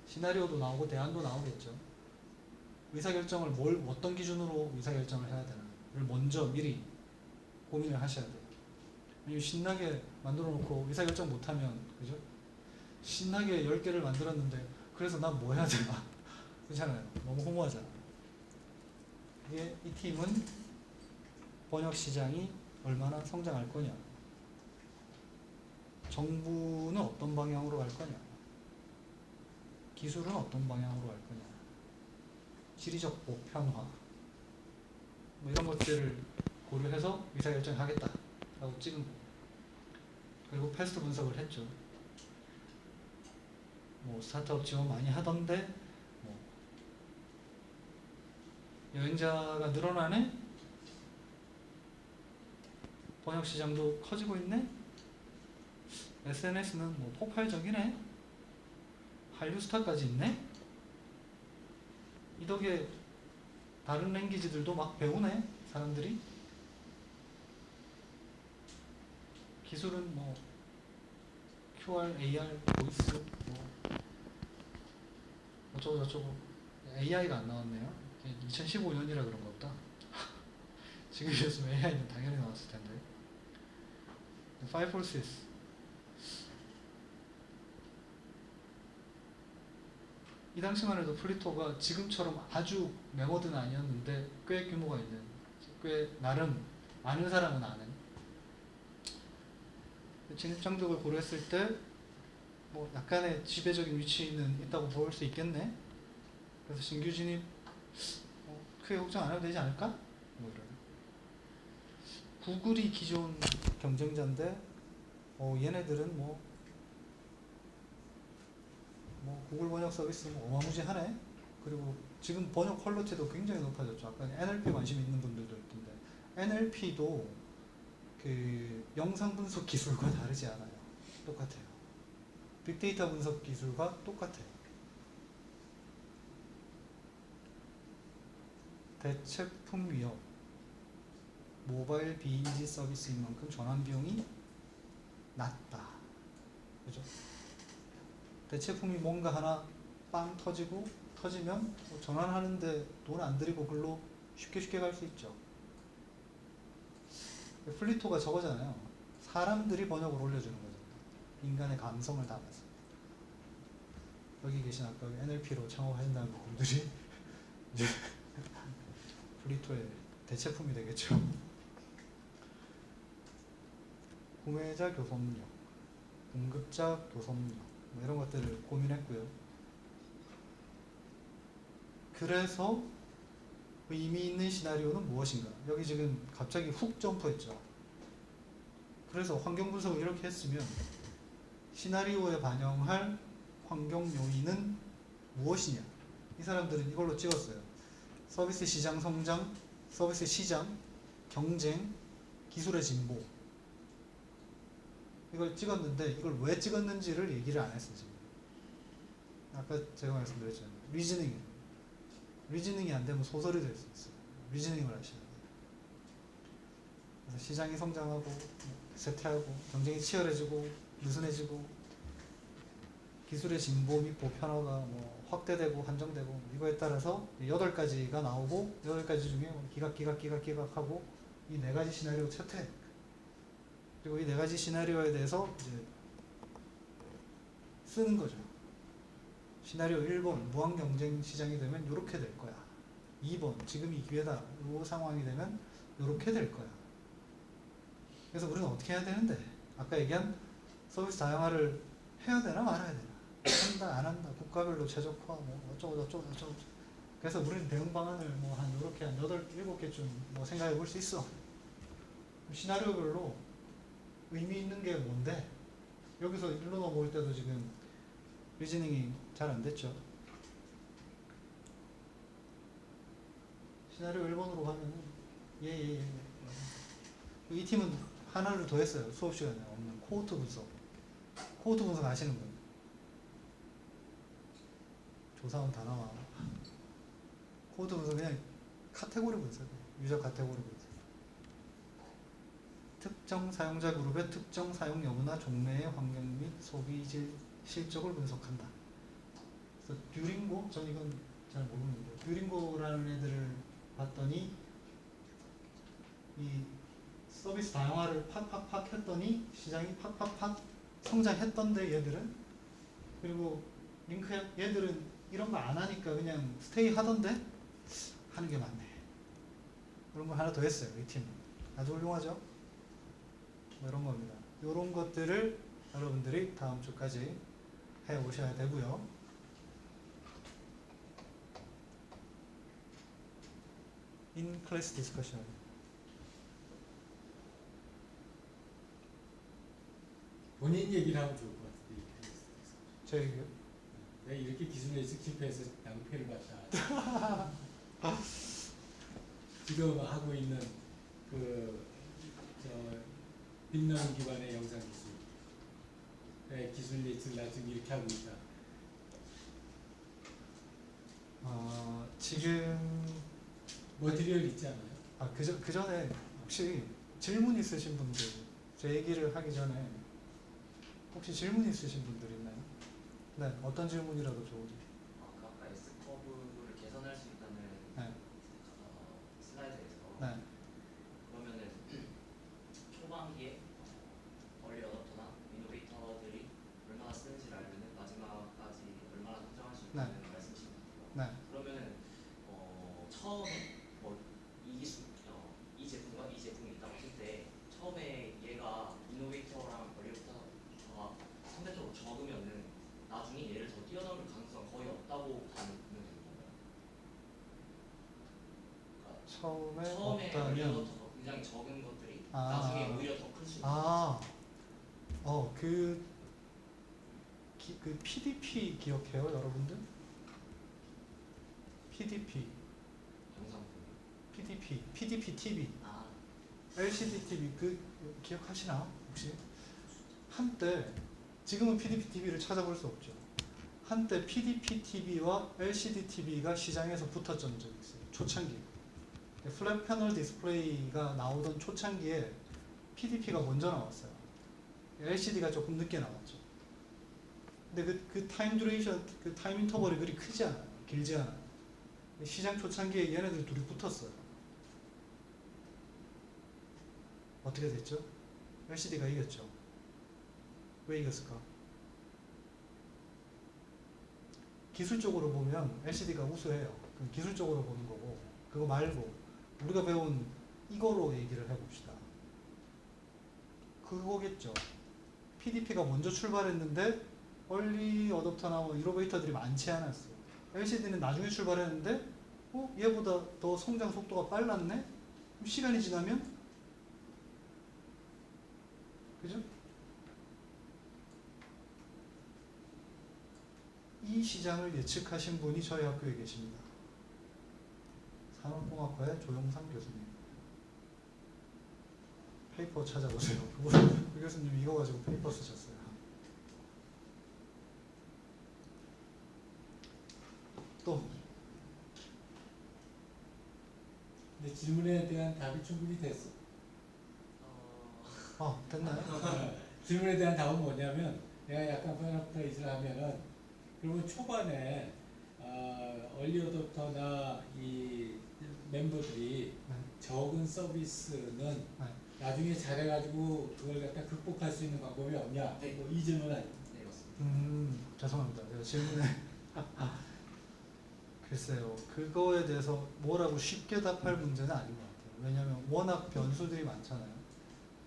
시나리오도 나오고 대안도 나오겠죠. 의사결정을 어떤 기준으로 의사결정을 해야 되나를 먼저 미리 고민을 하셔야 돼요. 아니면 신나게 만들어 놓고 의사결정 못하면 그죠? 신나게 10개를 만들었는데 그래서 난 뭐 해야 되나? 그렇잖아요. 너무 허무하잖아. 이 팀은 번역 시장이 얼마나 성장할 거냐? 정부는 어떤 방향으로 갈 거냐? 기술은 어떤 방향으로 갈 거냐? 지리적 보편화 뭐 이런 것들을 고려해서 의사결정을 하겠다라고 찍은 거예요. 그리고 패스트 분석을 했죠. 뭐 스타트업 지원 많이 하던데 뭐 여행자가 늘어나네? 번역 시장도 커지고 있네? SNS는 뭐 폭발적이네? 한류 스타까지 있네? 이 덕에 다른 랭귀지들도 막 배우네? 사람들이? 기술은 뭐 QR, AR, 보이스 뭐 어쩌고 저쩌고 AI가 안 나왔네요. 2015년이라 그런 거 없다. 지금이었으면 AI는 당연히 나왔을 텐데. Five Forces 이 당시만 해도 플리토가 지금처럼 아주 메모드는 아니었는데 꽤 규모가 있는, 꽤 나름 아는 사람은 아는 진입장벽을 고려했을 때 뭐 약간의 지배적인 위치는 있다고 볼 수 있겠네. 그래서 신규 진입 크게 걱정 안 해도 되지 않을까? 뭐 이런. 구글이 기존 경쟁자인데 얘네들은 뭐 구글 번역 서비스 어마무지하네. 그리고 지금 번역 퀄리티도 굉장히 높아졌죠. 아까 NLP 관심 있는 분들도 있던데 NLP도 그 영상 분석 기술과 다르지 않아요. 똑같아요. 빅데이터 분석 기술과 똑같아요. 대체품 위협, 모바일 비인지 서비스인 만큼 전환 비용이 낮다. 그죠? 대체품이 뭔가 하나 빵 터지면 전환하는데 돈 안 들이고 글로 쉽게 갈 수 있죠. 플리토가 저거잖아요. 사람들이 번역을 올려주는 거죠. 인간의 감성을 담아서. 여기 계신 아까 NLP로 창업하신다는 분들이 이제 플리토에 대체품이 되겠죠. 구매자 교섭력, 공급자 교섭력 뭐 이런 것들을 고민했고요. 그래서 의미 있는 시나리오는 무엇인가? 여기 지금 갑자기 훅 점프했죠. 그래서 환경 분석을 이렇게 했으면 시나리오에 반영할 환경 요인은 무엇이냐? 이 사람들은 이걸로 찍었어요. 서비스 시장 성장, 서비스 시장, 경쟁, 기술의 진보. 이걸 찍었는데 이걸 왜 찍었는지를 얘기를 안 했어요. 지금. 아까 제가 말씀드렸잖아요. 리즈닝이 안 되면 소설이 될 수 있어요. 리즈닝을 하셔야 돼요. 그래서 시장이 성장하고 쇠퇴하고 경쟁이 치열해지고 느슨해지고 기술의 진보 및 보편화가 뭐 확대되고 한정되고 이거에 따라서 8가지가 나오고 8가지 중에 기각하고 이 4가지 시나리오 채택 그리고 이 4가지 시나리오에 대해서 이제 쓰는 거죠. 시나리오 1번 무한 경쟁 시장이 되면 이렇게 될 거야. 2번 지금이 기회다. 이 상황이 되면 이렇게 될 거야. 그래서 우리는 어떻게 해야 되는데 아까 얘기한 서비스 다양화를 해야 되나 말아야 되나 한다 안 한다 국가별로 최적화 뭐 어쩌고 그래서 우리는 대응 방안을 뭐 한 이렇게 한 8-7개쯤 뭐 생각해 볼 수 있어. 시나리오별로 의미 있는 게 뭔데 여기서 일로 넘어올 때도 지금 리즈닝이 잘 안 됐죠. 시나리오 1번으로 가면은 예. 이 팀은 하나를 더 했어요. 수업 시간에 없는 코호트 분석. 코호트 분석 아시는 분? 조사원 다 나와. 코호트 분석 그냥 카테고리 분석이에요. 유저 카테고리 분석. 특정 사용자 그룹의 특정 사용 여부나 종래의 환경 및 소비 실적을 분석한다. 그래서 듀링고, 전 이건 잘 모르는데 듀링고라는 애들을 봤더니 이 서비스 다양화를 팍팍팍 했더니 시장이 팍팍팍 성장했던데 얘들은 그리고 링크앱 얘들은 이런 거 안 하니까 그냥 스테이 하던데 하는 게 많네. 그런 거 하나 더 했어요. 이 팀은 아주 훌륭하죠. 뭐 이런 겁니다. 이런 것들을 여러분들이 다음 주까지 해 오셔야 되고요. 인 클래스 디스커션. 본인 얘기를 하면 좋을 것 같은데. 제 얘기요? 내가 이렇게 기술에 실패해서 낭패를 봤다. 지금 하고 있는 빅러닝 기반의 영상 기술, 기술 예측을 나 지금 이렇게 하고 있다. 지금 머티리얼 있지 않아요? 그 전에 혹시 질문 있으신 분들 제 얘기를 하기 전에 혹시 질문 있으신 분들 있나요? 네, 어떤 질문이라도 좋으죠. 아까 S 커브를 개선할 수 있다는 네. 슬라이드에서 네. 그러면은 초반기에 얼리 어답터나 이노베이터들이 얼마나 쓰는지를 알면은 마지막까지 얼마나 성장할 수 있다는 말씀이신 것 같아요. 네. 그러면은 처음에 뭐 이 기술 이 제품과 이 제품이 있다고 했을 때 처음에 얘가 이노베이터랑 얼리 어답터가 상대적으로 적으면은 나중에 얘를 더 뛰어넘을 가능성은 거의 없다고 봐면 되는 건가요? 그러니까 처음에 없다면 얼리어답터가 굉장히 적은 것들이 나중에 오히려 더 클 수 있는 그 PDP 기억해요, 여러분들? PDP, 영상 PDP TV, LCD TV 그 기억하시나 혹시? 한때 지금은 PDP TV를 찾아볼 수 없죠. 한때 PDP TV와 LCD TV가 시장에서 붙었던 적이 있어요. 초창기. 플랫 패널 디스플레이가 나오던 초창기에 PDP가 먼저 나왔어요. LCD가 조금 늦게 나왔죠. 근데 그 타임 듀레이션, 그 타임 인터벌이 그리 크지 않아요. 길지 않아요. 시장 초창기에 얘네들 둘이 붙었어요. 어떻게 됐죠? LCD가 이겼죠. 왜 이겼을까? 기술적으로 보면 LCD가 우수해요. 그럼 기술적으로 보는 거고, 그거 말고 우리가 배운 이거로 얘기를 해봅시다. 그거겠죠. PDP가 먼저 출발했는데 얼리 어댑터나 뭐 이노베이터들이 많지 않았어요. LCD는 나중에 출발했는데 얘보다 더 성장 속도가 빨랐네? 그럼 시간이 지나면 그죠? 이 시장을 예측하신 분이 저희 학교에 계십니다. 산업공학과의 조영상 교수님. 페이퍼 찾아보세요. 그 교수님 이거 가지고 페이퍼 쓰셨어요. 또 근데 질문에 대한 답이 충분히 됐어. 됐나요? 질문에 대한 답은 뭐냐면 내가 약간 패러프레이즈를 하면은 그러면 초반에 얼리 어댑터나 이 멤버들이 네. 적은 서비스는 네. 나중에 잘해가지고 그걸 갖다 극복할 수 있는 방법이 없냐? 네. 뭐 이 질문 아니에요? 네, 맞습니다. 죄송합니다. 제가 질문에 글쎄요. 그거에 대해서 뭐라고 쉽게 답할 문제는 아닌 것 같아요. 왜냐하면 워낙 변수들이 많잖아요.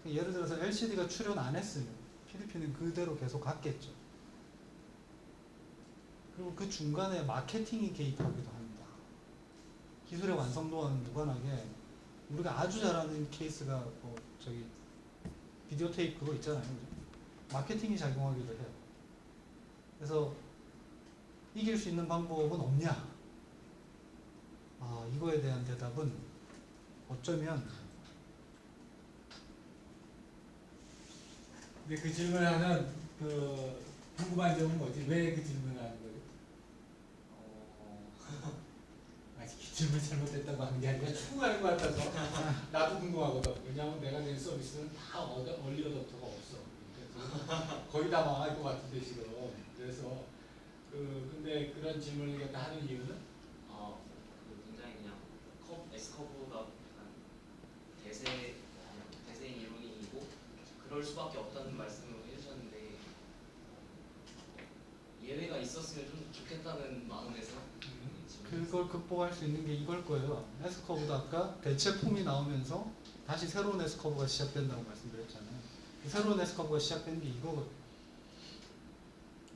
예를 들어서 LCD가 출현 안 했으면 PDP는 그대로 계속 갔겠죠. 그리고 그 중간에 마케팅이 개입하기도 합니다. 기술의 완성도와는 무관하게 우리가 아주 잘하는 케이스가 비디오 테이프 그거 있잖아요. 그죠? 마케팅이 작용하기도 해요. 그래서 이길 수 있는 방법은 없냐? 이거에 대한 대답은 어쩌면 근데 그 질문하는 그 궁금한 점은 뭐지? 왜 그 질문을 하는 거죠? 아직 질문 잘못했다고 하는 게 아니라 추구하는 것 같아서 나도 궁금하거든. 왜냐하면 내가 낸 서비스는 다 얼리 어댑터가 없어. 그래서 거의 다 망할 것 같은데 지금. 그래서 근데 그런 질문을 갖다 하는 이유는 굉장히 그냥 S커브가 약간 대세인 이론이고 그럴 수밖에 없다는 말씀을 해주셨는데 예외가 있었으면 좀 좋겠다는 마음에서 그걸 극복할 수 있는 게 이걸 거예요. S커브도 아까 대체품이 나오면서 다시 새로운 S커브가 시작된다고 말씀드렸잖아요. 그 새로운 S커브가 시작된 게 이거거든요.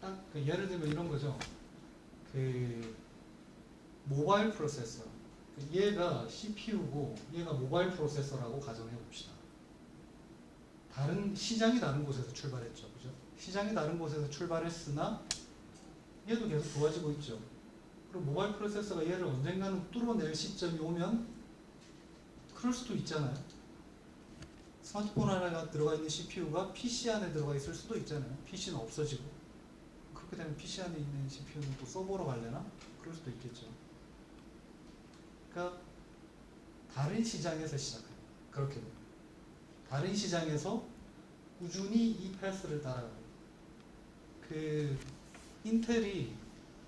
딱 예를 들면 이런 거죠. 모바일 프로세서. 얘가 CPU고 얘가 모바일 프로세서라고 가정해 봅시다. 시장이 다른 곳에서 출발했죠. 그죠? 시장이 다른 곳에서 출발했으나 얘도 계속 좋아지고 있죠. 그리고 모바일 프로세서가 얘를 언젠가는 뚫어낼 시점이 오면 그럴 수도 있잖아요. 스마트폰 하나가 들어가 있는 CPU가 PC 안에 들어가 있을 수도 있잖아요. PC는 없어지고. 그렇게 되면 PC 안에 있는 CPU는 또 서버로 갈려나? 그럴 수도 있겠죠. 그러니까 다른 시장에서 시작해요. 그렇게 돼요. 다른 시장에서 꾸준히 이 패스를 따라가요. 인텔이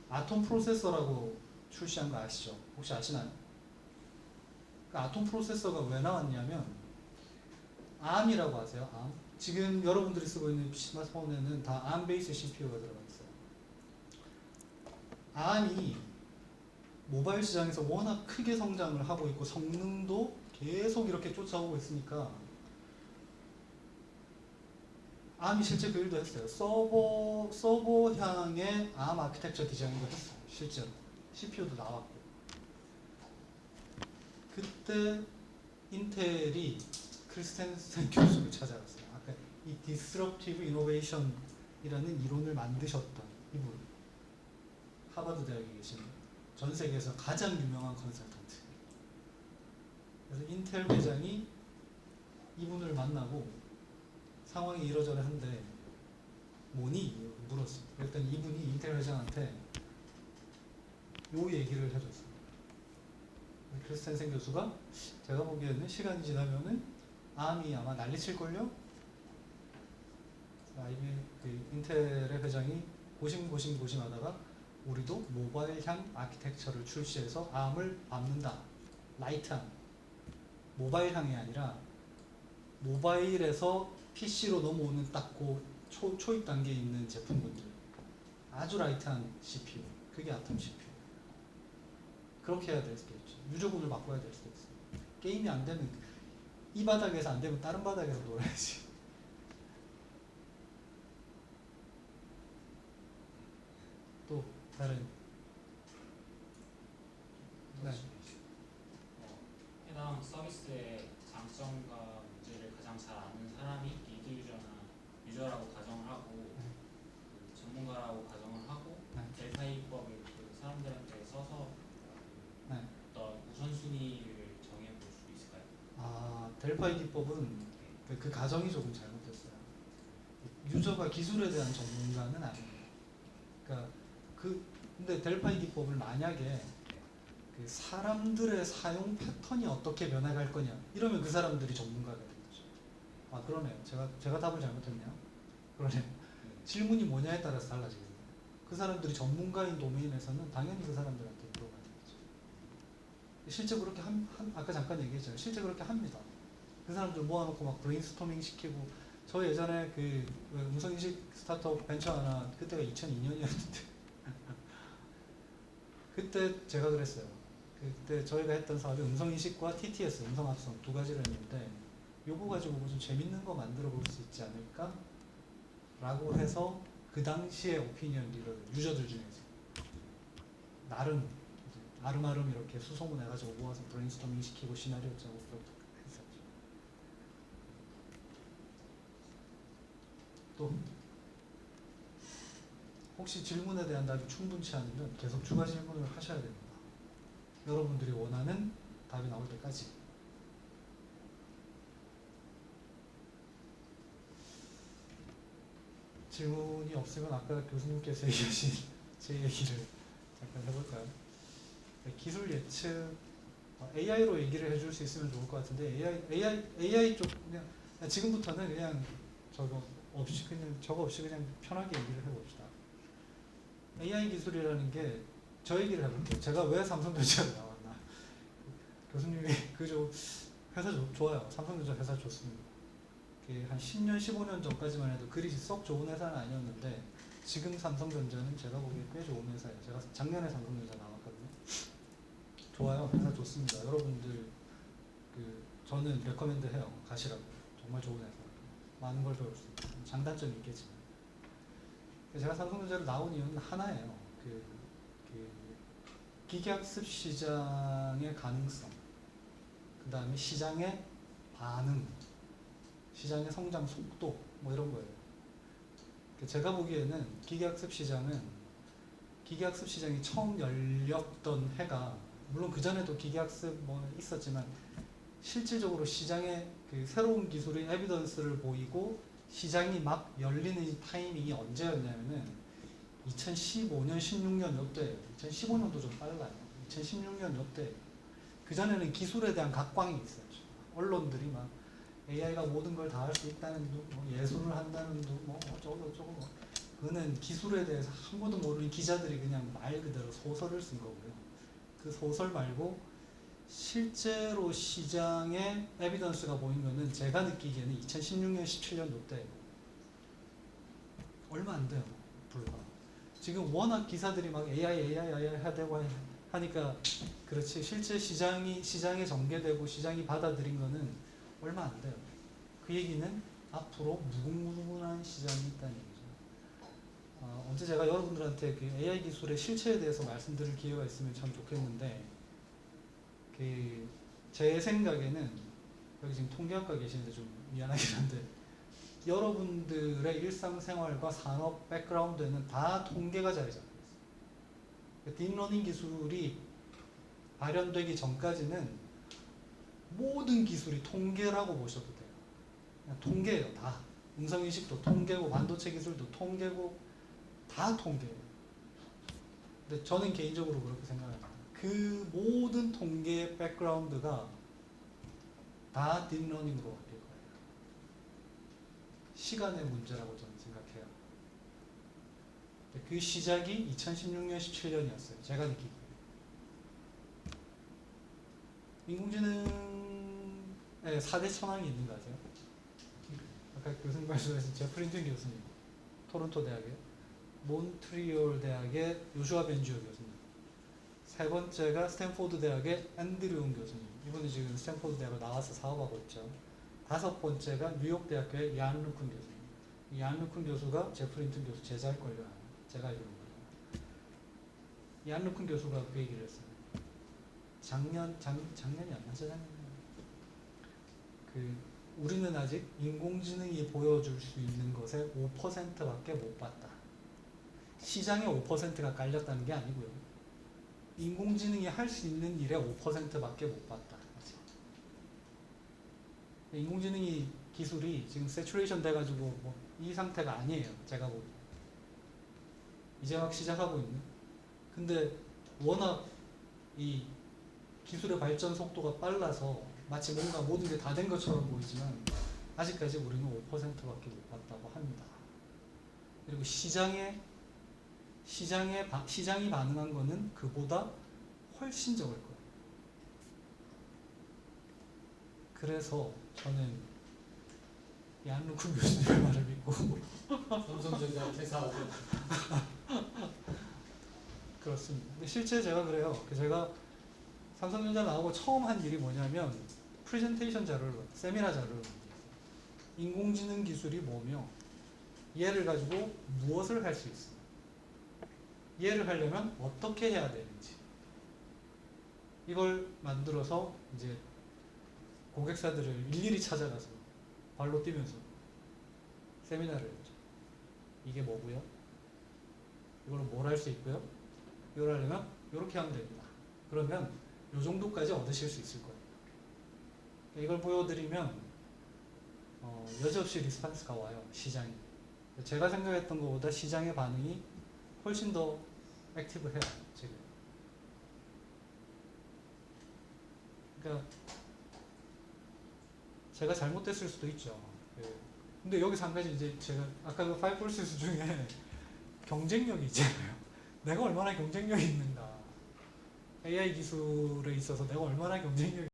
아톰 프로세서라고 출시한 거 아시죠? 혹시 아시나요? 그 아톰 프로세서가 왜 나왔냐면 ARM이라고 아세요? ARM? 지금 여러분들이 쓰고 있는 스마트폰에는 다 ARM 베이스 CPU가 들어가 있어요. ARM이 모바일 시장에서 워낙 크게 성장을 하고 있고 성능도 계속 이렇게 쫓아오고 있으니까 ARM이 실제 그 일도 했어요. 서버향의 ARM 아키텍처 디자인도 했어요. 실제로. CPU도 나왔고. 그때 인텔이 크리스텐센 교수를 찾아갔어요. 아까 이 Disruptive Innovation이라는 이론을 만드셨던 이분. 하버드 대학에 계신 전 세계에서 가장 유명한 컨설턴트. 그래서 인텔 회장이 이분을 만나고 상황이 이러저러한데 뭐니? 물었어요. 그랬더니 이분이 인텔 회장한테 요 얘기를 해줬어요. 크리스텐센 교수가 제가 보기에는 시간이 지나면은 ARM이 아마 난리칠걸요? 인텔의 회장이 고심하다가 우리도 모바일향 아키텍처를 출시해서 ARM을 밟는다. 라이트한 모바일향이 아니라 모바일에서 PC로 넘어오는 딱 초입 단계에 있는 제품군들. 아주 라이트한 CPU. 그게 아톰 CPU. 그렇게 해야 되겠죠. 유저군을 바꿔야 될 수도 있어요. 게임이 안 되면 이 바닥에서 안 되면 다른 바닥에서 놀아야지. 또 다른 네. 해당 서비스의 장점과 문제를 가장 잘 아는 사람이 리드 유저라고 가정을 하고 그 전문가라고 가정을 하고 네. 델타 이법을 그 사람들한테 써서 네. 어떤 우선순위를 정해볼 수 있을까요? 아 델파이 기법은 그 가정이 조금 잘못됐어요. 유저가 기술에 대한 전문가는 아니에요. 그러니까 근데 델파이 기법을 만약에 그 사람들의 사용 패턴이 어떻게 변해갈 거냐 이러면 그 사람들이 전문가가 되는 거죠. 아 그러네요. 제가 답을 잘못했네요. 그러네요. 질문이 뭐냐에 따라서 달라지겠네요. 그 사람들이 전문가인 도메인에서는 당연히 그 사람들한테 물어봐야 되죠. 실제 그렇게 아까 잠깐 얘기했잖아요. 실제 그렇게 합니다. 그 사람들 모아놓고 막 브레인스토밍 시키고 저 예전에 그 음성인식 스타트업 벤처 하나 그때가 2002년이었는데 그때 제가 그랬어요. 그때 저희가 했던 사업이 음성인식과 TTS, 음성합성 두 가지를 했는데 요거 가지고 무슨 재밌는 거 만들어 볼 수 있지 않을까? 라고 해서 그 당시에 오피니언 리더들, 유저들 중에서 나름 이제 아름아름 이렇게 수소문 해가지고 모아서 브레인스토밍 시키고 시나리오 짜고 그렇게 했었죠. 또 혹시 질문에 대한 답이 충분치 않으면 계속 추가 질문을 하셔야 됩니다. 여러분들이 원하는 답이 나올 때까지. 질문이 없으면 아까 교수님께서 얘기하신 제 얘기를 잠깐 해볼까요? 기술 예측 AI로 얘기를 해줄 수 있으면 좋을 것 같은데 AI 쪽 그냥 지금부터는 그냥 저거 없이 그냥 편하게 얘기를 해봅시다. AI 기술이라는 게 저 얘기를 해볼게요. 제가 왜 삼성전자로 나왔나? 교수님이 그저 회사 좋아요. 삼성전자 회사 좋습니다. 한 10년, 15년 전까지만 해도 그리 썩 좋은 회사는 아니었는데 지금 삼성전자는 제가 보기에 꽤 좋은 회사예요. 제가 작년에 삼성전자 나왔거든요. 좋아요. 회사 좋습니다. 여러분들 저는 레커멘드 해요. 가시라고. 정말 좋은 회사. 많은 걸 배울 수 있어요. 장단점이 있겠지만. 제가 삼성전자로 나온 이유는 하나예요. 기계학습 시장의 가능성, 그 다음에 시장의 반응, 시장의 성장 속도, 뭐 이런 거예요. 제가 보기에는 기계학습 시장이 처음 열렸던 해가, 물론 그전에도 기계학습 뭐 있었지만, 실질적으로 시장에 새로운 기술의 에비던스를 보이고, 시장이 막 열리는 타이밍이 언제였냐면은, 2015년, 16년 요때예요. 2015년도 좀 빨라요. 2016년 요때. 그전에는 기술에 대한 각광이 있었죠. 언론들이 막 AI가 모든 걸 다 할 수 있다는 둥, 뭐 예술을 한다는 둥, 뭐 어쩌고 저쩌고 뭐. 그거는 기술에 대해서 아무도 모르는 기자들이 그냥 말 그대로 소설을 쓴 거고요. 그 소설 말고 실제로 시장에 에비던스가 보인 거는 제가 느끼기에는 2016년, 17년 요때예요. 얼마 안 돼요. 불과. 지금 워낙 기사들이 막 AI 하되고 하니까 그렇지 실제 시장에 전개되고 시장이 받아들인 거는 얼마 안 돼요. 그 얘기는 앞으로 무궁무진한 시장이 있다는 얘기죠. 언제 제가 여러분들한테 그 AI 기술의 실체에 대해서 말씀드릴 기회가 있으면 참 좋겠는데 제 생각에는 여기 지금 통계학과 계시는데 좀 미안하긴 한데 여러분들의 일상생활과 산업 백그라운드에는 다 통계가 자리 잡혀 있어요. 딥러닝 기술이 발현되기 전까지는 모든 기술이 통계라고 보셔도 돼요. 그냥 통계예요, 다. 음성인식도 통계고, 반도체 기술도 통계고, 다 통계예요. 근데 저는 개인적으로 그렇게 생각합니다. 그 모든 통계의 백그라운드가 다 딥러닝으로 바뀔 거예요. 시간의 문제라고 저는 생각해요. 그 시작이 2016년, 17년이었어요. 제가 느끼기에. 인공지능에 4대 천왕이 있는 거 아세요? 아까 교수님 말씀하신 제프린튼 교수님, 토론토 대학의, 몬트리올 대학의 요슈아 벤주어 교수님. 세 번째가 스탠포드 대학의 앤드류용 교수님. 이분이 지금 스탠포드 대학을 나와서 사업하고 있죠. 다섯 번째가 뉴욕 대학교의 이안 루큰 교수님. 이안 루큰 교수가 제프 린튼 교수 제자일걸요. 제가 알기로는. 이안 루큰 교수가 그 얘기를 했어요. 작년이었나? 그 우리는 아직 인공지능이 보여줄 수 있는 것의 5%밖에 못 봤다. 시장에 5%가 깔렸다는 게 아니고요. 인공지능이 할 수 있는 일의 5%밖에 못 봤다. 인공지능이 기술이 지금 세츄레이션 돼가지고 뭐 이 상태가 아니에요. 제가 보기. 이제 막 시작하고 있는. 근데 워낙 이 기술의 발전 속도가 빨라서 마치 뭔가 모든 게 다 된 것처럼 보이지만 아직까지 우리는 5%밖에 못 봤다고 합니다. 그리고 시장이 반응한 거는 그보다 훨씬 적을 거예요. 그래서 저는 이안 루큰 교수님의 말을 믿고 삼성전자 퇴사하고 그렇습니다. 근데 실제 제가 그래요. 제가 삼성전자 나오고 처음 한 일이 뭐냐면 프레젠테이션 자료를, 세미나 자료를 만들었어요. 인공지능 기술이 뭐며 얘를 가지고 무엇을 할 수 있어. 얘를 하려면 어떻게 해야 되는지. 이걸 만들어서 이제 고객사들을 일일이 찾아가서 발로 뛰면서 세미나를 했죠. 이게 뭐고요? 이걸로 뭘 할 수 있고요? 이걸 하려면 이렇게 하면 됩니다. 그러면 이 정도까지 얻으실 수 있을 거예요. 이걸 보여드리면 여지없이 리스판스가 와요. 시장이. 제가 생각했던 것보다 시장의 반응이 훨씬 더 액티브해요. 지금. 그러니까 제가 잘못됐을 수도 있죠. 근데 여기서 한 가지 이제 제가 아까 그 5forces 중에 경쟁력이 있잖아요. 내가 얼마나 경쟁력이 있는가. AI 기술에 있어서 내가 얼마나 경쟁력이